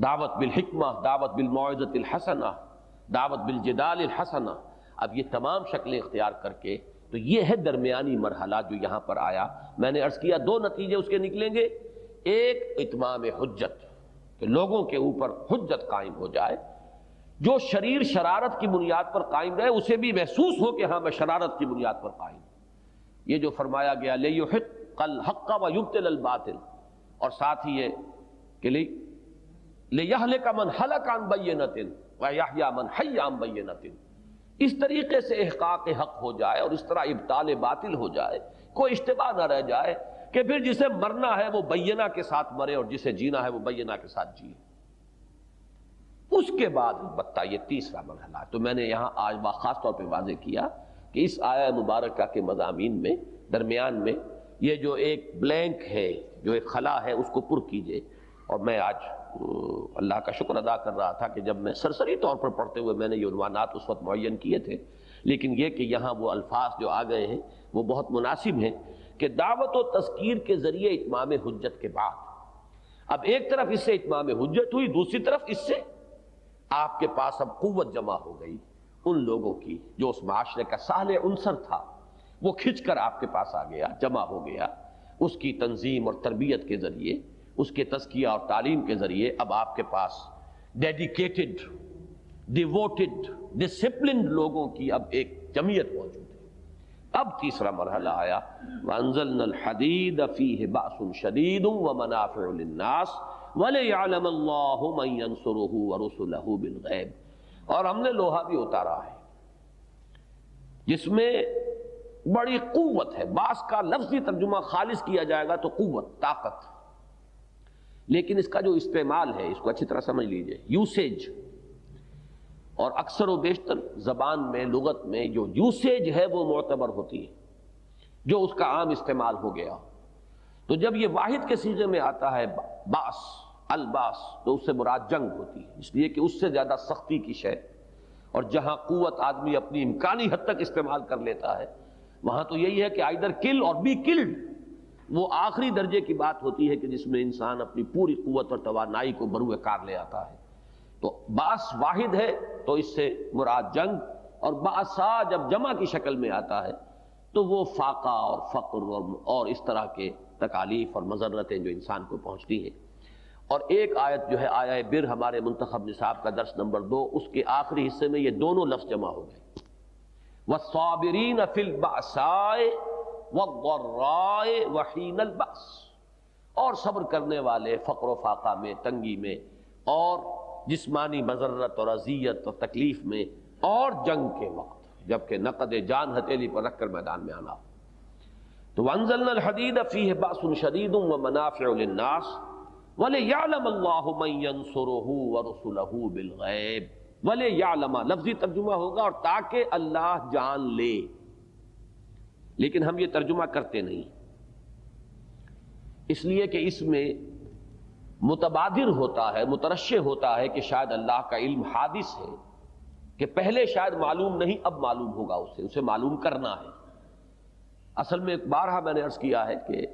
دعوت بالحکمہ، دعوت بالموعظۃ الحسنہ، دعوت بالجدال الحسنہ۔ اب یہ تمام شکلیں اختیار کر کے، تو یہ ہے درمیانی مرحلہ جو یہاں پر آیا۔ میں نے عرض کیا دو نتیجے اس کے نکلیں گے، ایک اتمام حجت، کہ لوگوں کے اوپر حجت قائم ہو جائے، جو شریر شرارت کی بنیاد پر قائم رہے اسے بھی محسوس ہو کہ ہاں میں شرارت کی بنیاد پر قائم۔ یہ جو فرمایا گیا لِيُحِقَّ الْحَقَّ وَيُبْطِلَ الْبَاطِلَ، اور ساتھ ہی یہ کہ لِيَهْلِكَ مَنْ هَلَكَ عَنْ بَيِّنَةٍ وَيَحْيَىٰ مَنْ حَيَّ عَنْ بَيِّنَةٍ، اس طریقے سے احقاق حق ہو جائے اور اس طرح ابطال باطل ہو جائے، کوئی اشتباہ نہ رہ جائے کہ پھر جسے مرنا ہے وہ بینہ کے ساتھ مرے اور جسے جینا ہے وہ بینہ کے ساتھ جیے۔ اس کے بعد البتہ یہ تیسرا مرحلہ ہے۔ تو میں نے یہاں آج خاص طور پہ واضح کیا کہ اس آیہ مبارکہ کے مضامین میں درمیان میں یہ جو ایک بلینک ہے، جو ایک خلا ہے، اس کو پر کیجئے۔ اور میں آج اللہ کا شکر ادا کر رہا تھا کہ جب میں سرسری طور پر پڑھتے ہوئے میں نے یہ عنوانات اس وقت معین کیے تھے، لیکن یہ کہ یہاں وہ الفاظ جو آ گئے ہیں وہ بہت مناسب ہیں کہ دعوت و تذکیر کے ذریعے اتمام حجت کے بعد اب ایک طرف اس سے اتمام حجت ہوئی، دوسری طرف اس سے آپ کے پاس اب قوت جمع ہو گئی ان لوگوں کی جو اس معاشرے کا صالح عنصر تھا، وہ کھنچ کر آپ کے پاس آ گیا، جمع ہو گیا، اس کی تنظیم اور تربیت کے ذریعے، اس کے تزکیہ اور تعلیم کے ذریعے اب آپ کے پاس ڈیڈیکیٹڈ، ڈیووٹڈ، ڈسپلنڈ لوگوں کی اب ایک جمعیت موجود ہے۔ اب تیسرا مرحلہ آیا وَأَنزَلْنَا الْحَدِيدَ فِيهِ بَأْسٌ شَدِيدٌ وَمَنَافِعُ لِلنَّاسِ وَلِيَعْلَمَ اللَّهُ مَن يَنصُرُهُ وَرُسُلَهُ بِالْغَیبِ، اور ہم نے لوہا بھی اتارا ہے جس میں بڑی قوت ہے۔ باس کا لفظی ترجمہ خالص کیا جائے گا تو قوت، طاقت، لیکن اس کا جو استعمال ہے اس کو اچھی طرح سمجھ لیجئے، یوسیج، اور اکثر و بیشتر زبان میں، لغت میں جو یوسیج ہے وہ معتبر ہوتی ہے، جو اس کا عام استعمال ہو گیا۔ تو جب یہ واحد کے صیغے میں آتا ہے باس، الباس، تو اس سے مراد جنگ ہوتی ہے، اس لیے کہ اس سے زیادہ سختی کی شے، اور جہاں قوت آدمی اپنی امکانی حد تک استعمال کر لیتا ہے وہاں تو یہی ہے کہ آئیدر کل اور بی کلڈ، وہ آخری درجے کی بات ہوتی ہے کہ جس میں انسان اپنی پوری قوت اور توانائی کو بروئے کار لے آتا ہے۔ تو باس واحد ہے تو اس سے مراد جنگ، اور باسا جب جمع کی شکل میں آتا ہے تو وہ فاقہ اور فقر اور اس طرح کے تکالیف اور مضرتیں جو انسان کو پہنچتی ہیں۔ اور ایک آیت جو ہے آیہ بر، ہمارے منتخب نصاب کا درس نمبر 2، اس کے آخری حصے میں یہ دونوں لفظ جمع ہو گئے، وَالصَّابِرِينَ فِي الْبَأْسَاءِ وَالضَّرَّاءِ وَحِينَ الْبَأْسِ، اور صبر کرنے والے فقر و فاقہ میں، تنگی میں، اور جسمانی مضرت اور اذیت اور تکلیف میں، اور جنگ کے وقت جبکہ نقد جان ہتھیلی پر رکھ کر میدان میں آنا ہو۔ تو وَأَنزَلْنَا الْحَدِيدَ فِيهِ بَأْسٌ شَدِيدٌ وَمَنَافِعُ لِلنَّاسِ وَلِيَعْلَمَ اللَّهُ مَن يَنصُرُهُ وَرُسُلَهُ بِالْغَیبِ، وَلِيَعْلَمَ لفظی ترجمہ ہوگا، اور تاکہ اللہ جان لے، لیکن ہم یہ ترجمہ کرتے نہیں، اس لیے کہ اس میں متبادر ہوتا ہے، مترشح ہوتا ہے کہ شاید اللہ کا علم حادث ہے، کہ پہلے شاید معلوم نہیں، اب معلوم ہوگا اسے معلوم کرنا ہے۔ اصل میں بارہا میں نے عرض کیا ہے کہ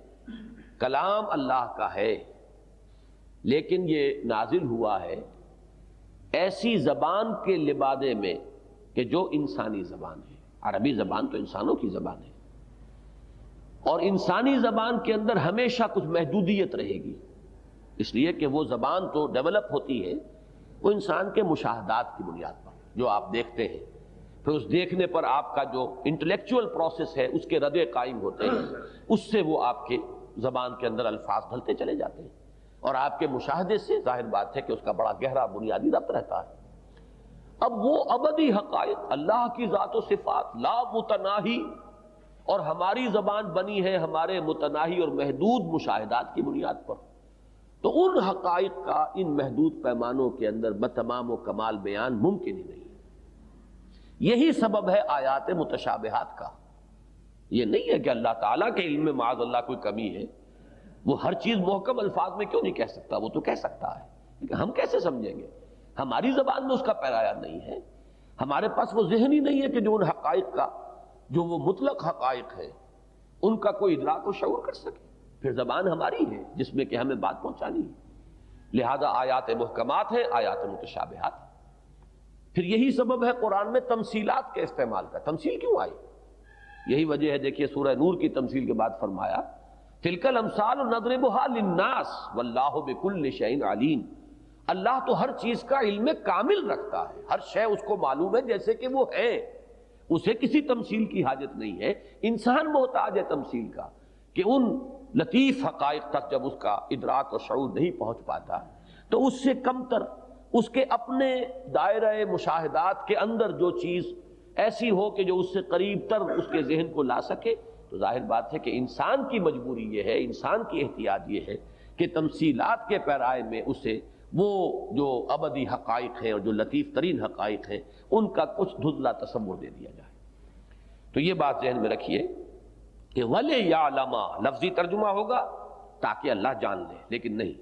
کلام اللہ کا ہے، لیکن یہ نازل ہوا ہے ایسی زبان کے لبادے میں کہ جو انسانی زبان ہے۔ عربی زبان تو انسانوں کی زبان ہے، اور انسانی زبان کے اندر ہمیشہ کچھ محدودیت رہے گی، اس لیے کہ وہ زبان تو ڈیولپ ہوتی ہے وہ انسان کے مشاہدات کی بنیاد پر، جو آپ دیکھتے ہیں، پھر اس دیکھنے پر آپ کا جو انٹلیکچوئل پروسیس ہے اس کے ردے قائم ہوتے ہیں، اس سے وہ آپ کے زبان کے اندر الفاظ ڈھلتے چلے جاتے ہیں، اور آپ کے مشاہدے سے ظاہر بات ہے کہ اس کا بڑا گہرا بنیادی ربط رہتا ہے۔ اب وہ ابدی حقائق، اللہ کی ذات و صفات لا متناہی، اور ہماری زبان بنی ہے ہمارے متناہی اور محدود مشاہدات کی بنیاد پر، تو ان حقائق کا ان محدود پیمانوں کے اندر بتمام و کمال بیان ممکن ہی نہیں۔ یہی سبب ہے آیات متشابہات کا۔ یہ نہیں ہے کہ اللہ تعالیٰ کے علم میں معاذ اللہ کوئی کمی ہے، وہ ہر چیز محکم الفاظ میں کیوں نہیں کہہ سکتا، وہ تو کہہ سکتا ہے، لیکن ہم کیسے سمجھیں گے؟ ہماری زبان میں اس کا پیرایا نہیں ہے، ہمارے پاس وہ ذہن ہی نہیں ہے کہ جو ان حقائق کا، جو وہ مطلق حقائق ہے، ان کا کوئی ادراک و شعور کر سکے۔ پھر زبان ہماری ہے جس میں کہ ہمیں بات پہنچانی ہے، لہذا آیات محکمات ہے، آیات متشابہات۔ پھر یہی سبب ہے قرآن میں تمثیلات کے استعمال کا۔ تمثیل کیوں آئی؟ یہی وجہ ہے، دیکھیے سورہ نور کی تمثیل کے بعد فرمایا تِلْكَ الْأَمْثَالُ نَضْرِبُهَا لِلنَّاسِ وَاللَّهُ بِكُلِّ شَيْءٍ عَلِيمٌ۔ اللہ تو ہر چیز کا علم کامل رکھتا ہے، ہر شے اس کو معلوم ہے جیسے کہ وہ ہے، اسے کسی تمثیل کی حاجت نہیں ہے۔ انسان محتاج ہے تمثیل کا، کہ ان لطیف حقائق تک جب اس کا ادراک اور شعور نہیں پہنچ پاتا تو اس سے کم تر، اس کے اپنے دائرہ مشاہدات کے اندر جو چیز ایسی ہو کہ جو اس سے قریب تر اس کے ذہن کو لا سکے، تو ظاہر بات ہے کہ انسان کی مجبوری یہ ہے، انسان کی احتیاط یہ ہے کہ تمثیلات کے پیرائے میں اسے وہ جو ابدی حقائق ہیں اور جو لطیف ترین حقائق ہیں ان کا کچھ دھندلا تصور دے دیا جائے۔ تو یہ بات ذہن میں رکھیے کہ وَلِيَعْلَمَ لفظی ترجمہ ہوگا تاکہ اللہ جان لے، لیکن نہیں،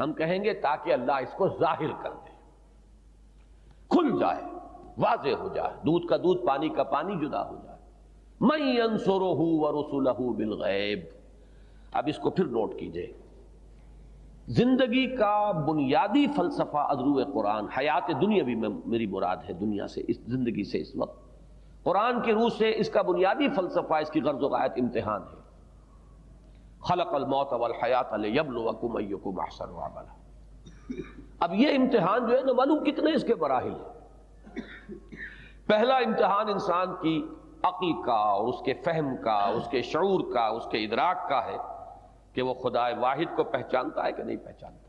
ہم کہیں گے تاکہ اللہ اس کو ظاہر کر دے، کھل جائے، واضح ہو جائے، دودھ کا دودھ پانی کا پانی جدا ہو جائے۔ مَن يَنصُرُهُ وَرُسُلَهُ بِالْغَیبِ۔ اب اس کو پھر نوٹ کیجئے، زندگی کا بنیادی فلسفہ ادرو قرآن، حیات دنیاوی میں میری مراد ہے، دنیا سے، اس زندگی سے، اس وقت قرآن کی روح سے اس کا بنیادی فلسفہ، اس کی غرض و غایت امتحان ہے۔ خلق الموت والحیات لیبلوکم ایکم احسن عملا۔ اب یہ امتحان جو ہے نہ معلوم کتنے اس کے مراحل ہیں۔ پہلا امتحان انسان کی عقل کا، اور اس کے فہم کا، اس کے شعور کا، اس کے ادراک کا ہے کہ وہ خدا واحد کو پہچانتا ہے کہ نہیں پہچانتا۔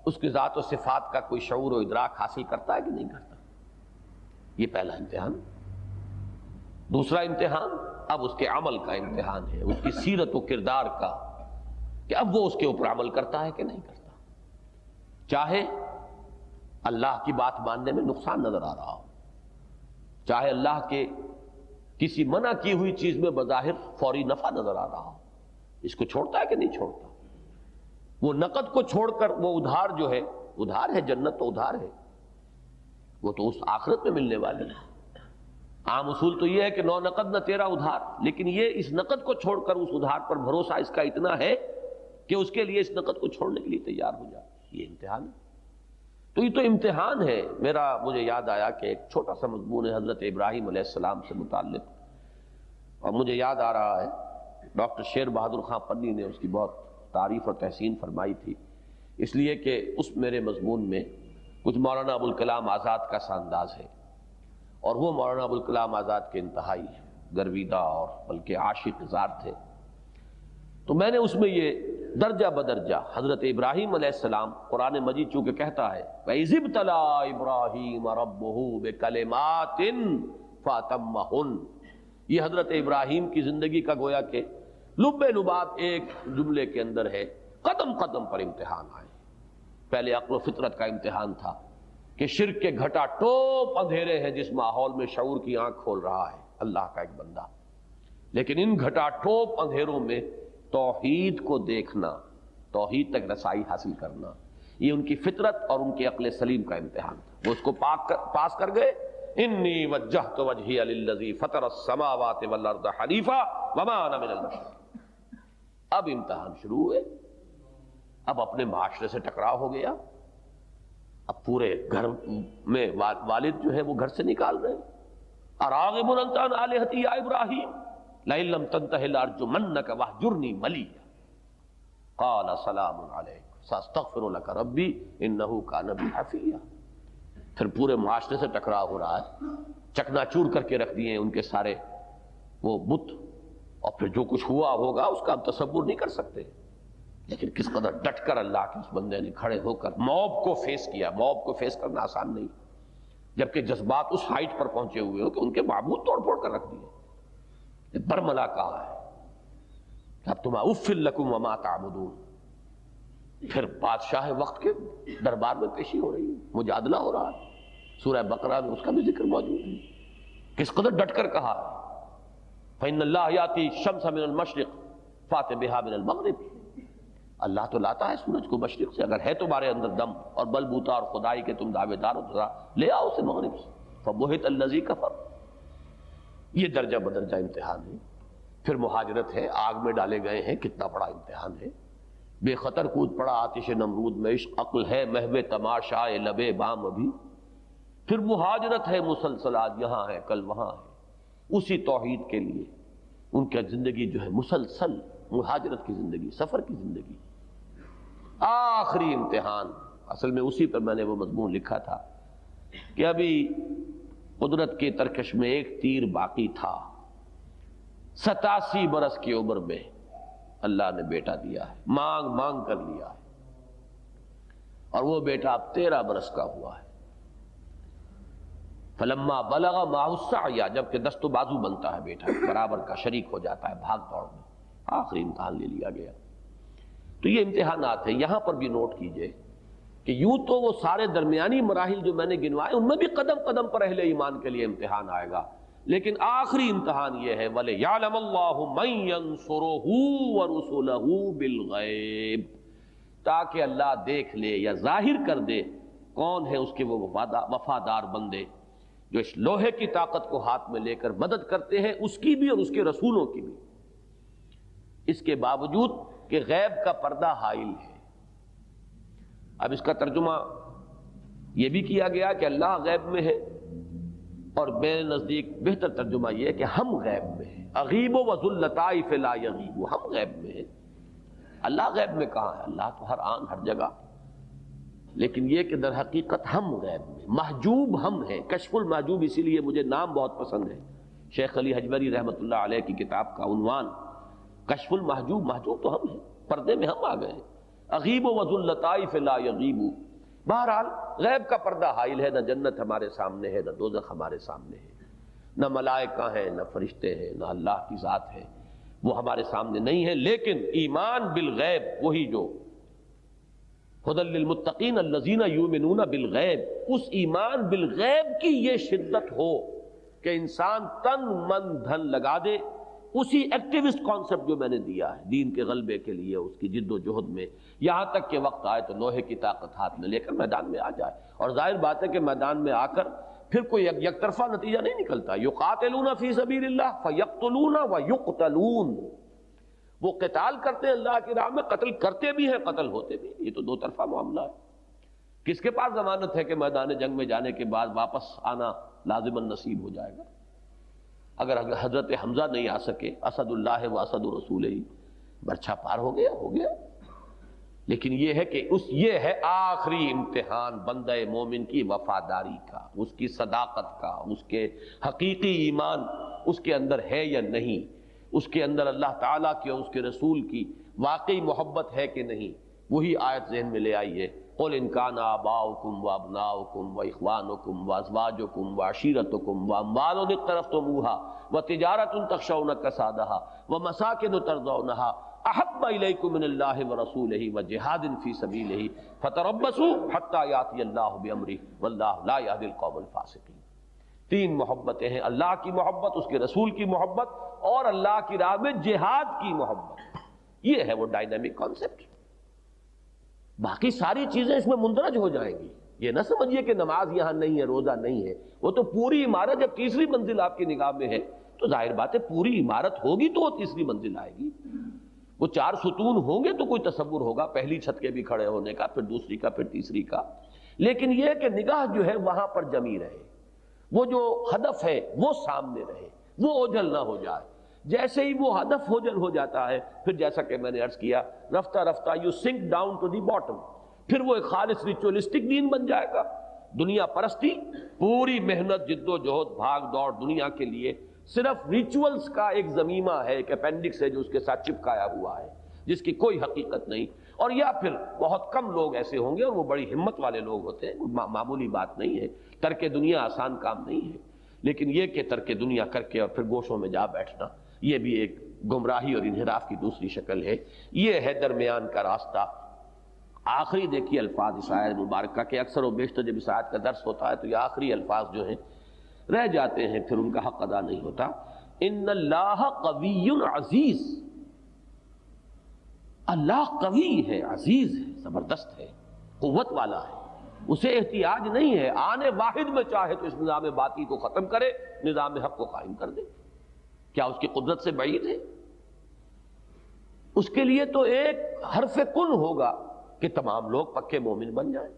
اس کی ذات و صفات کا کوئی شعور و ادراک حاصل کرتا ہے کہ نہیں کرتا؟ یہ پہلا امتحان۔ دوسرا امتحان اب اس کے عمل کا امتحان ہے، اس کی سیرت و کردار کا، کہ اب وہ اس کے اوپر عمل کرتا ہے کہ نہیں کرتا، چاہے اللہ کی بات ماننے میں نقصان نظر آ رہا ہو، چاہے اللہ کے کسی منع کی ہوئی چیز میں بظاہر فوری نفع نظر آ رہا ہو، اس کو چھوڑتا ہے کہ نہیں چھوڑتا؟ وہ نقد کو چھوڑ کر وہ ادھار جو ہے، ادھار ہے، جنت تو ادھار ہے، وہ تو اس آخرت میں ملنے والی ہے۔ عام اصول تو یہ ہے کہ نو نقد نہ تیرا ادھار، لیکن یہ اس نقد کو چھوڑ کر اس ادھار پر بھروسہ اس کا اتنا ہے کہ اس کے لیے اس نقد کو چھوڑنے کے لیے تیار ہو جائے۔ یہ امتحان ہے۔ تو یہ تو امتحان ہے۔ مجھے یاد آیا کہ ایک چھوٹا سا مضمون ہے حضرت ابراہیم علیہ السلام سے متعلق، اور مجھے یاد آ رہا ہے ڈاکٹر شیر بہادر خان پنی نے اس کی بہت تعریف اور تحسین فرمائی تھی، اس لیے کہ اس میرے مضمون میں کچھ مولانا ابوالکلام آزاد کا سا انداز ہے، اور وہ مولانا ابوالکلام آزاد کے انتہائی گرویدہ اور بلکہ عاشق زار تھے۔ تو میں نے اس میں یہ درجہ بدرجہ حضرت ابراہیم علیہ السلام، قرآن مجید چونکہ کہتا ہے وَإِذِ ابْتَلَىٰ إِبْرَاهِيمَ رَبُّهُ بِكَلِمَاتٍ فَأَتَمَّهُنَّ، یہ حضرت ابراہیم کی زندگی کا گویا کہ لب لباب ایک جملے کے اندر ہے۔ قدم قدم پر امتحان آئے۔ پہلے عقل و فطرت کا امتحان تھا کہ شرک کے گھٹا ٹوپ اندھیرے ہیں جس ماحول میں شعور کی آنکھ کھول رہا ہے اللہ کا ایک بندہ، لیکن ان گھٹا ٹوپ اندھیروں میں توحید کو دیکھنا، توحید تک رسائی حاصل کرنا، یہ ان کی فطرت اور ان کی عقل سلیم کا امتحان تھا۔ وہ اس کو پاس کر گئے۔ انی وجہت وجہی للذی فطر السماوات والارض حنیفا وما انا من المشرکین۔ اب امتحان شروع ہوئے، اب اپنے معاشرے سے ٹکراؤ ہو گیا، اب پورے گھر میں والد جو ہے وہ گھر سے نکال رہے ہیں۔ اراغب انت عن آلہتی یا ابراہیم لئن لم تنتہ لارجمنک واہجرنی ملیا قال سلام علیک ساستغفر لک ربی انہ کان بی حفیا۔ پھر پورے معاشرے سے ٹکراؤ ہو رہا ہے، چکنا چور کر کے رکھ دیے ہیں ان کے سارے وہ بت، اور پھر جو کچھ ہوا ہوگا اس کا ہم تصور نہیں کر سکتے، لیکن کس قدر ڈٹ کر اللہ کے اس بندے نے کھڑے ہو کر موب کو فیس کیا۔ موب کو فیس کرنا آسان نہیں، جبکہ جذبات اس ہائٹ پر پہنچے ہوئے ہو کہ ان کے معبود توڑ پھوڑ کر رکھ دیے۔ برملا کہا ہے اب تم اف لکم وما تعبدون۔ پھر بادشاہ وقت کے دربار میں پیشی ہو رہی ہے، مجادلہ ہو رہا ہے، سورہ بقرہ میں اس کا بھی ذکر موجود ہے۔ کس قدر ڈٹ کر کہا فإن اللہ یاتی الشمس من المشرق فات بہا من المغرب، اللہ تو لاتا ہے سورج کو مشرق سے، اگر ہے تمہارے اندر دم اور بل بوتا اور خدائی کے تم دعوے دار ہو لے آؤ اسے مغرب سے، فبہت الذی کفر۔ یہ درجہ بدرجہ امتحان ہے۔ پھر مہاجرت ہے، آگ میں ڈالے گئے ہیں، کتنا بڑا امتحان ہے۔ بے خطر کود پڑا آتش نمرود میں، عشق عقل ہے محو تماشائے لبے بام ابھی۔ پھر مہاجرت ہے مسلسل، آج یہاں ہے کل وہاں ہے، اسی توحید کے لیے ان کی زندگی جو ہے مسلسل مہاجرت کی زندگی، سفر کی زندگی۔ آخری امتحان، اصل میں اسی پر میں نے وہ مضمون لکھا تھا کہ ابھی قدرت کے ترکش میں ایک تیر باقی تھا، 87 برس کی عمر میں اللہ نے بیٹا دیا ہے، مانگ مانگ کر لیا ہے، اور وہ بیٹا اب 13 برس کا ہوا ہے۔ فلما بلغ معه السعی، جبکہ دست و بازو بنتا ہے بیٹا، برابر کا شریک ہو جاتا ہے بھاگ دوڑ میں، آخری امتحان لے لیا گیا۔ تو یہ امتحانات ہیں۔ یہاں پر بھی نوٹ کیجئے کہ یوں تو وہ سارے درمیانی مراحل جو میں نے گنوائے ان میں بھی قدم قدم پر اہل ایمان کے لیے امتحان آئے گا، لیکن آخری امتحان یہ ہے وَلِيَعْلَمَ اللَّهُ مَن يَنصُرُهُ وَرُسُلَهُ بِالْغَيْبِ، تاکہ اللہ دیکھ لے یا ظاہر کر دے کون ہے اس کے وہ وفادار بندے جو اس لوہے کی طاقت کو ہاتھ میں لے کر مدد کرتے ہیں، اس کی بھی اور اس کے رسولوں کی بھی، اس کے باوجود کہ غیب کا پردہ حائل ہے۔ اب اس کا ترجمہ یہ بھی کیا گیا کہ اللہ غیب میں ہے، اور میرے نزدیک بہتر ترجمہ یہ ہے کہ ہم غیب میں ہیں۔ اغیب و ذو اللطائف لا یغیب، ہم غیب میں ہیں۔ اللہ غیب میں کہاں ہے؟ اللہ تو ہر آن ہر جگہ، لیکن یہ کہ در حقیقت ہم غیب میں، محجوب ہم ہیں۔ کشف المحجوب، اسی لیے مجھے نام بہت پسند ہے، شیخ علی حجویری رحمۃ اللہ علیہ کی کتاب کا عنوان کشف المحجوب، محجوب تو ہم ہیں، پردے میں ہم آ گئے ہیں۔ اغیب و ذو اللطائف لا یغیب. بہرحال غیب کا پردہ حائل ہے، نہ جنت ہمارے سامنے ہے، نہ دوزخ ہمارے سامنے ہے، نہ ملائکہ ہیں، نہ فرشتے ہیں، نہ اللہ کی ذات ہے، وہ ہمارے سامنے نہیں ہے. لیکن ایمان بالغیب، وہی جو ھدی للمتقین الذین یؤمنون بالغیب، اس ایمان بالغیب کی یہ شدت ہو کہ انسان تن من دھن لگا دے اسی ایکٹیوسٹ کانسیپٹ جو میں نے دیا ہے دین کے غلبے کے لیے، اس کی جد و جہد میں، یہاں تک کہ وقت آئے تو لوہے کی طاقت ہاتھ میں لے کر میدان میں آ جائے. اور ظاہر بات ہے کہ میدان میں آ کر پھر کوئی یک طرفہ نتیجہ نہیں نکلتا. یقاتلون فی سبیل اللہ فیقتلون ویقتلون، وہ قتال کرتے ہیں اللہ کی راہ میں، قتل کرتے بھی ہیں، قتل ہوتے بھی ہیں. یہ تو دو طرفہ معاملہ ہے. کس کے پاس ضمانت ہے کہ میدان جنگ میں جانے کے بعد واپس آنا لازماً نصیب ہو جائے گا؟ اگر حضرت حمزہ نہیں آ سکے، اسد اللہ و اسد رسولہ، برچھا پار ہو گیا، ہو گیا. لیکن یہ ہے کہ یہ ہے آخری امتحان بندہ مومن کی وفاداری کا، اس کی صداقت کا، اس کے حقیقی ایمان اس کے اندر ہے یا نہیں، اس کے اندر اللہ تعالیٰ کی اور اس کے رسول کی واقعی محبت ہے کہ نہیں. وہی آیت ذہن میں لے آئیے، قل ان کان آباؤکم وابناؤکم واخوانکم وازواجکم وعشیرتکم واموال اقترفتموها وتجارۃ تخشون کسادها ومساکن ترضونها احب الیکم من اللہ ورسولہ وجہاد فی سبیلہ فتربصوا حتی یاتی اللہ بامرہ واللہ لا یہدی القوم الفاسقین. تین محبتیں ہیں، اللہ کی محبت، اس کے رسول کی محبت، اور اللہ کی راہ میں جہاد کی محبت. یہ ہے وہ ڈائنامک کانسیپٹ. باقی ساری چیزیں اس میں مندرج ہو جائیں گی. یہ نہ سمجھیے کہ نماز یہاں نہیں ہے، روزہ نہیں ہے، وہ تو پوری عمارت. جب تیسری منزل آپ کی نگاہ میں ہے تو ظاہر بات ہے پوری عمارت ہوگی تو وہ تیسری منزل آئے گی. وہ چار ستون ہوں گے تو کوئی تصور ہوگا پہلی چھت کے بھی کھڑے ہونے کا، پھر دوسری کا، پھر تیسری کا. لیکن یہ کہ نگاہ جو ہے وہاں پر جمی رہے، وہ جو ہدف ہے وہ سامنے رہے، وہ اوجھل نہ ہو جائے. جیسے ہی وہ ہدف اوجھل ہو جاتا ہے پھر جیسا کہ میں نے عرض کیا، رفتہ رفتہ you sink down to the bottom. پھر وہ ایک خالص ریچولیسٹک دین بن جائے گا. دنیا پرستی، پوری محنت، جد و جہد، بھاگ دوڑ دنیا کے لیے صرف ریچولز کا ایک ضمیمہ ہے، ایک اپینڈکس ہے جو اس کے ساتھ چپکایا ہوا ہے، جس کی کوئی حقیقت نہیں. اور یا پھر بہت کم لوگ ایسے ہوں گے، اور وہ بڑی ہمت والے لوگ ہوتے ہیں، معمولی بات نہیں ہے. ترک دنیا آسان کام نہیں ہے، لیکن یہ کہ ترک دنیا کر کے اور پھر گوشوں میں جا بیٹھنا، یہ بھی ایک گمراہی اور انحراف کی دوسری شکل ہے. یہ ہے درمیان کا راستہ. آخری دیکھیے الفاظ اس آیت مبارکہ کے، اکثر و بیشتر جب اس آیت کا درس ہوتا ہے تو یہ آخری الفاظ جو ہیں رہ جاتے ہیں، پھر ان کا حق ادا نہیں ہوتا. ان اللہ قوی عزیز، اللہ قوی ہے، عزیز ہے، زبردست ہے، قوت والا ہے. اسے احتیاج نہیں ہے، آنے واحد میں چاہے تو اس نظام باطل کو ختم کرے، نظام حق کو قائم کر دے. کیا اس کی قدرت سے بعید ہے؟ اس کے لیے تو ایک حرف کن ہوگا کہ تمام لوگ پکے مومن بن جائیں.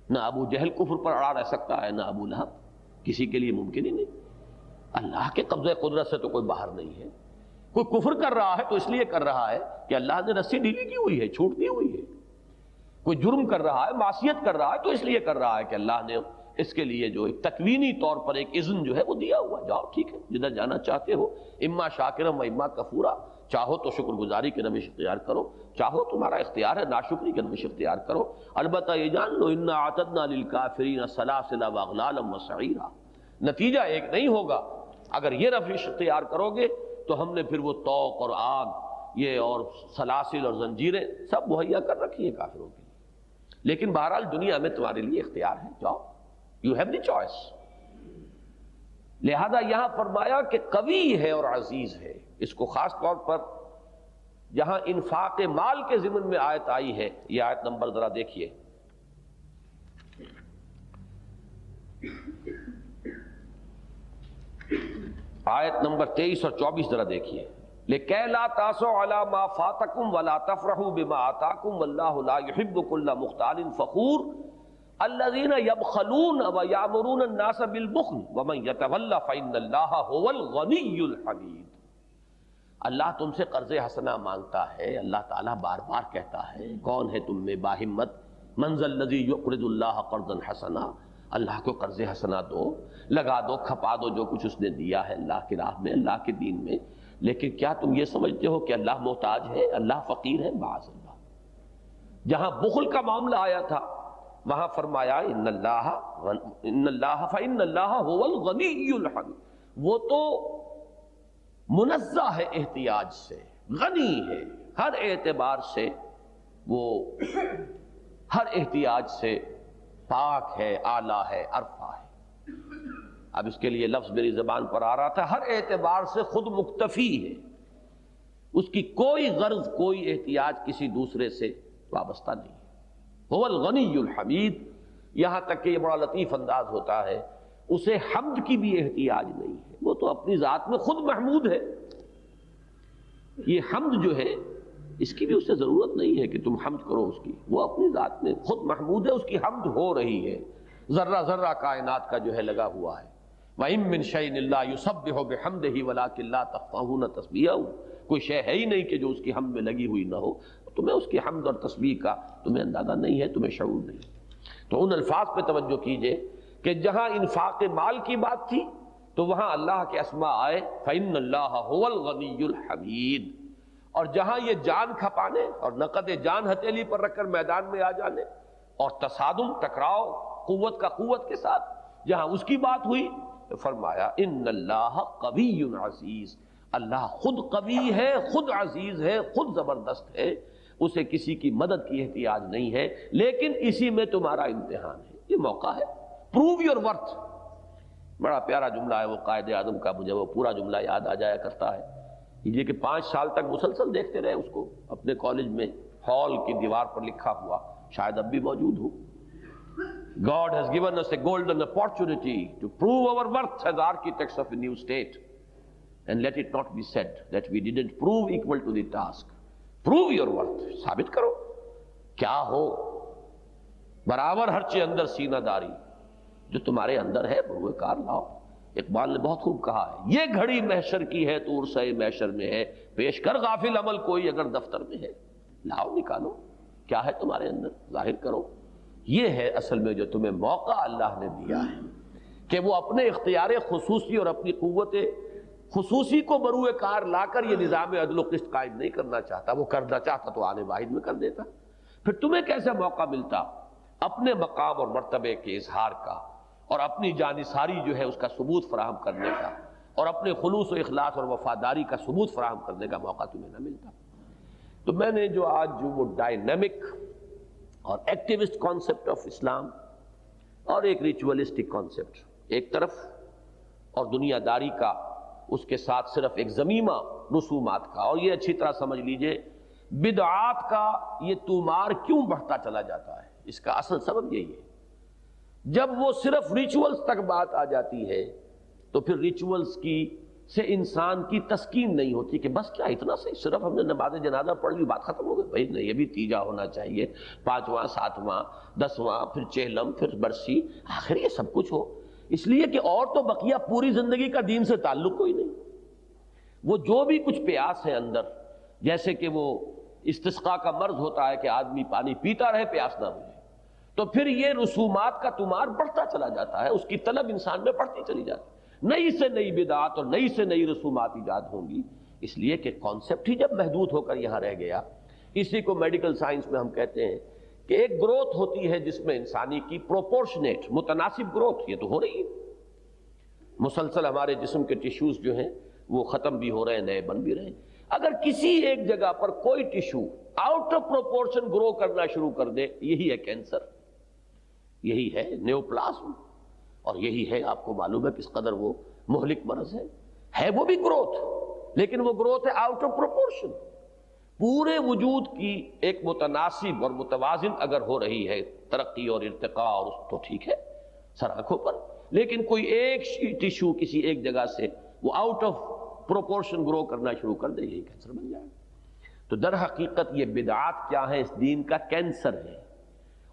نہ ابو جہل کفر پر اڑا رہ سکتا ہے، نہ ابو لہب، کسی کے لیے ممکن ہی نہیں. اللہ کے قبضہ قدرت سے تو کوئی باہر نہیں ہے. کوئی کفر کر رہا ہے تو اس لیے کر رہا ہے کہ اللہ نے رسی ڈھیلی کی ہوئی ہے، چھوٹ دی ہوئی ہے. کوئی جرم کر رہا ہے، معصیت کر رہا ہے تو اس لیے کر رہا ہے کہ اللہ نے اس کے لیے جو ایک تکوینی طور پر ایک اذن جو ہے وہ دیا ہوا. جاؤ ٹھیک ہے، جدھر جانا چاہتے ہو، اما شاکرم و اما کفورا. چاہو تو شکر گزاری کی روش اختیار کرو، چاہو تمہارا اختیار ہے ناشکری کی روش اختیار کرو. البتہ یہ جان لو انا اعتدنا للکافرین سلاسل واغلالا وسعیرا. نتیجہ ایک نہیں ہوگا. اگر یہ روش اختیار کرو گے تو ہم نے پھر وہ طوق اور آگ، یہ اور سلاسل اور زنجیریں سب مہیا کر رکھی ہیں کافروں کے لیے. لیکن بہرحال دنیا میں تمہارے لیے اختیار ہے، جاؤ، یو ہیو دی چوائس. لہذا یہاں فرمایا کہ قوی ہے اور عزیز ہے. اس کو خاص طور پر جہاں انفاق مال کے ضمن میں آیت آئی ہے، یہ آیت نمبر ذرا دیکھیے، آیت نمبر 23 اور 24 ذرا دیکھیے. لِكَيْ لَا تَأْسَوْا عَلَىٰ مَا فَاتَكُمْ وَلَا تَفْرَحُوا بِمَا آتَاكُمْ وَاللَّهُ لَا يُحِبُّ كُلَّ مُخْتَالٍ فَخُورٍ الَّذِينَ يَبْخَلُونَ وَيَأْمُرُونَ النَّاسَ بِالْبُخْلِ وَمَن يَتَوَلَّ فَإِنَّ اللَّهَ هُوَ الْغَنِيُّ الْحَمِيدُ. اللہ تم سے قرض حسنہ مانگتا ہے. اللہ تعالیٰ بار بار کہتا ہے کون ہے تم میں باہمت، من ذا الذی یقرض اللہ قرضا حسنا. اللہ کو قرض حسنہ دو، لگا دو، کھپا دو جو کچھ اس نے دیا ہے اللہ کی راہ میں، اللہ کے دین میں. لیکن کیا تم یہ سمجھتے ہو کہ اللہ محتاج ہے، اللہ فقیر ہے؟ معاذ اللہ. جہاں بخل کا معاملہ آیا تھا وہاں فرمایا ان اللہ فإن اللہ هو الغنی الحمید، وہ تو منزہ ہے احتیاج سے، غنی ہے ہر اعتبار سے، وہ ہر احتیاج سے پاک ہے، اعلیٰ ہے، ارفع ہے۔ اب اس کے لیے لفظ میری زبان پر آ رہا تھا، ہر اعتبار سے خود مکتفی ہے، اس کی کوئی غرض کوئی احتیاج کسی دوسرے سے وابستہ نہیں ہے۔ هو الغنی الحمید، یہاں تک کہ یہ بڑا لطیف انداز ہوتا ہے، اسے حمد کی بھی احتیاج نہیں ہے، وہ تو اپنی ذات میں خود محمود ہے۔ یہ حمد جو ہے اس کی بھی اسے ضرورت نہیں ہے کہ تم حمد کرو اس کی، وہ اپنی ذات میں خود محمود ہے، اس کی حمد ہو رہی ہے، ذرہ ذرہ کائنات کا جو ہے لگا ہوا ہے۔ وَإِن مِّن شَيْءٍ إِلَّا يُسَبِّحُ بِحَمْدِهِ وَلَٰكِن لَّا تَفْقَهُونَ تَسْبِيحَهُ، کوئی شے ہے ہی نہیں کہ جو اس کی حمد میں لگی ہوئی نہ ہو، تمہیں اس کی حمد اور تسبیح کا تمہیں اندازہ نہیں ہے، تمہیں شعور نہیں۔ تو ان الفاظ پہ توجہ کیجئے کہ جہاں انفاق مال کی بات تھی تو وہاں اللہ کے اسماء آئے فَإِنَّ اللَّهَ هُوَ الْغَنِيُّ الْحَمِيدُ، اور جہاں یہ جان کھپانے اور نقد جان ہتھیلی پر رکھ کر میدان میں آ جانے اور تصادم ٹکراؤ قوت کا قوت کے ساتھ جہاں اس کی بات ہوئی تو فرمایا ان اللہ قوی عزیز، اللہ خود قوی ہے، خود عزیز ہے، خود زبردست ہے، اسے کسی کی مدد کی احتیاج نہیں ہے، لیکن اسی میں تمہارا امتحان ہے، یہ موقع ہے، پروو یور ورتھ۔ بڑا پیارا جملہ ہے وہ قائد اعظم کا، مجھے وہ پورا جملہ یاد آ جایا کرتا ہے، یہ کہ 5 سال تک مسلسل دیکھتے رہے اس کو اپنے کالج میں ہال کی دیوار پر لکھا ہوا، شاید اب بھی موجود ہو۔ God has given us a golden opportunity to prove our worth as architects of a new state, and let it not be said that we didn't prove equal to the task. Prove your worth، ثابت کرو کیا ہو، برابر ہر چیز اندر سینہ داری، جو تمہارے اندر ہے بروئے کار لاؤ۔ اقبال نے بہت خوب کہا ہے، یہ گھڑی محشر کی ہے تو عرصہ محشر میں ہے، پیش کر غافل عمل کوئی اگر دفتر میں ہے، لاؤ نکالو کیا ہے تمہارے اندر، ظاہر کرو۔ یہ ہے اصل میں جو تمہیں موقع اللہ نے دیا ہے کہ وہ اپنے اختیار خصوصی اور اپنی قوت خصوصی کو بروئے کار لا کر یہ نظام عدل و قسط قائم نہیں کرنا چاہتا، وہ کرنا چاہتا تو آنے واحد میں کر دیتا۔ پھر تمہیں کیسا موقع ملتا اپنے مقام اور مرتبے کے اظہار کا اور اپنی جانثاری جو ہے اس کا ثبوت فراہم کرنے کا اور اپنے خلوص و اخلاص اور وفاداری کا ثبوت فراہم کرنے کا موقع تمہیں نہ ملتا۔ تو میں نے جو آج جو وہ ڈائنامک اور ایکٹیوسٹ کانسیپٹ آف اسلام اور ایک ریچولسٹک کانسیپٹ ایک طرف اور دنیا داری کا اس کے ساتھ صرف ایک ضمیمہ رسومات کا، اور یہ اچھی طرح سمجھ لیجئے بدعات کا یہ تومار کیوں بڑھتا چلا جاتا ہے، اس کا اصل سبب یہی ہے، جب وہ صرف ریچولز تک بات آ جاتی ہے تو پھر ریچولز کی سے انسان کی تسکین نہیں ہوتی کہ بس کیا اتنا صحیح، صرف ہم نے نماز جنازہ پڑھ لی بات ختم ہو گئی، بھائی نہیں، یہ بھی تیجا ہونا چاہیے، 5واں 7واں 10واں پھر چہلم پھر برسی، آخر یہ سب کچھ ہو، اس لیے کہ اور تو بقیہ پوری زندگی کا دین سے تعلق کوئی نہیں، وہ جو بھی کچھ پیاس ہے اندر، جیسے کہ وہ استسقاء کا مرض ہوتا ہے کہ آدمی پانی پیتا رہے پیاس نہ بجھے، تو پھر یہ رسومات کا تمار بڑھتا چلا جاتا ہے، اس کی طلب انسان میں بڑھتی چلی جاتی ہے، نئی سے نئی بدعات اور نئی سے نئی رسومات ایجاد ہوں گی، اس لیے کہ کانسیپٹ ہی جب محدود ہو کر یہاں رہ گیا۔ اسی کو میڈیکل سائنس میں ہم کہتے ہیں کہ ایک گروتھ ہوتی ہے جس میں انسانی کی پروپورشنیٹ متناسب گروتھ، یہ تو ہو رہی ہے، مسلسل ہمارے جسم کے ٹیشوز جو ہیں وہ ختم بھی ہو رہے ہیں، نئے بن بھی رہے ہیں، اگر کسی ایک جگہ پر کوئی ٹیشو آؤٹ آف پروپورشن گرو کرنا شروع کر دے، یہی ہے کینسر، یہی ہے نیوپلاسم، اور یہی ہے آپ کو معلوم ہے کس قدر وہ مہلک مرض ہے وہ بھی گروتھ، لیکن وہ گروتھ ہے آؤٹ آف پروپورشن۔ پورے وجود کی ایک متناسب اور متوازن اگر ہو رہی ہے ترقی اور ارتقاء اور تو ٹھیک ہے سر آنکھوں پر، لیکن کوئی ایک ٹیشو کسی ایک جگہ سے وہ آؤٹ آف پروپورشن گرو کرنا شروع کر دے، یہی کینسر بن جائے گا۔ تو در حقیقت یہ بدعات کیا ہے، اس دین کا کینسر ہے،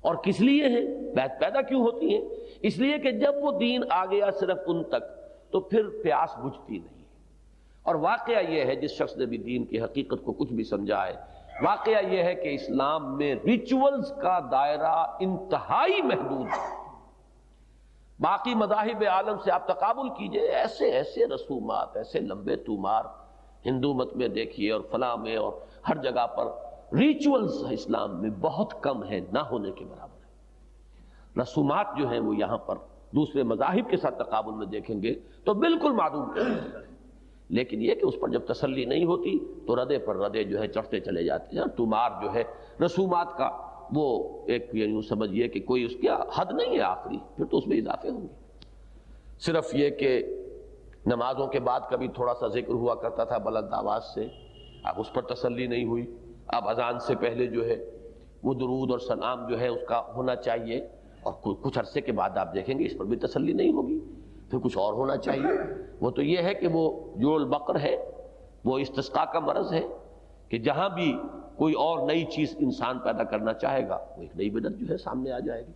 اور کس لیے ہے، بحث پیدا کیوں ہوتی ہے، اس لیے کہ جب وہ دین آ گیا صرف ان تک تو پھر پیاس بجھتی نہیں، اور واقعہ یہ ہے جس شخص نے بھی دین کی حقیقت کو کچھ بھی سمجھا ہے، واقعہ یہ ہے کہ اسلام میں ریچولز کا دائرہ انتہائی محدود ہے۔ باقی مذاہب عالم سے آپ تقابل کیجئے، ایسے ایسے رسومات، ایسے لمبے تومار ہندو مت میں دیکھیے اور فلاں میں اور ہر جگہ پر ریچولز اسلام میں بہت کم ہے، نہ ہونے کے برابر ہے۔ رسومات جو ہیں وہ یہاں پر دوسرے مذاہب کے ساتھ تقابل میں دیکھیں گے تو بالکل معدوم ہے، لیکن یہ کہ اس پر جب تسلی نہیں ہوتی تو ردے پر ردے جو ہے چڑھتے چلے جاتے ہیں۔ تمہار جو ہے رسومات کا وہ ایک یوں سمجھیے کہ کوئی اس کی حد نہیں ہے آخری، پھر تو اس میں اضافے ہوں گے۔ صرف یہ کہ نمازوں کے بعد کبھی تھوڑا سا ذکر ہوا کرتا تھا بلند آواز سے، اب اس پر تسلی نہیں ہوئی۔ اب اذان سے پہلے جو ہے وہ درود اور سلام جو ہے اس کا ہونا چاہیے، اور کچھ عرصے کے بعد آپ دیکھیں گے اس پر بھی تسلی نہیں ہوگی، پھر کچھ اور ہونا چاہیے۔ وہ تو یہ ہے کہ وہ جو البقر ہے وہ استسقاء کا مرض ہے کہ جہاں بھی کوئی اور نئی چیز انسان پیدا کرنا چاہے گا وہ ایک نئی بدعت جو ہے سامنے آ جائے گی۔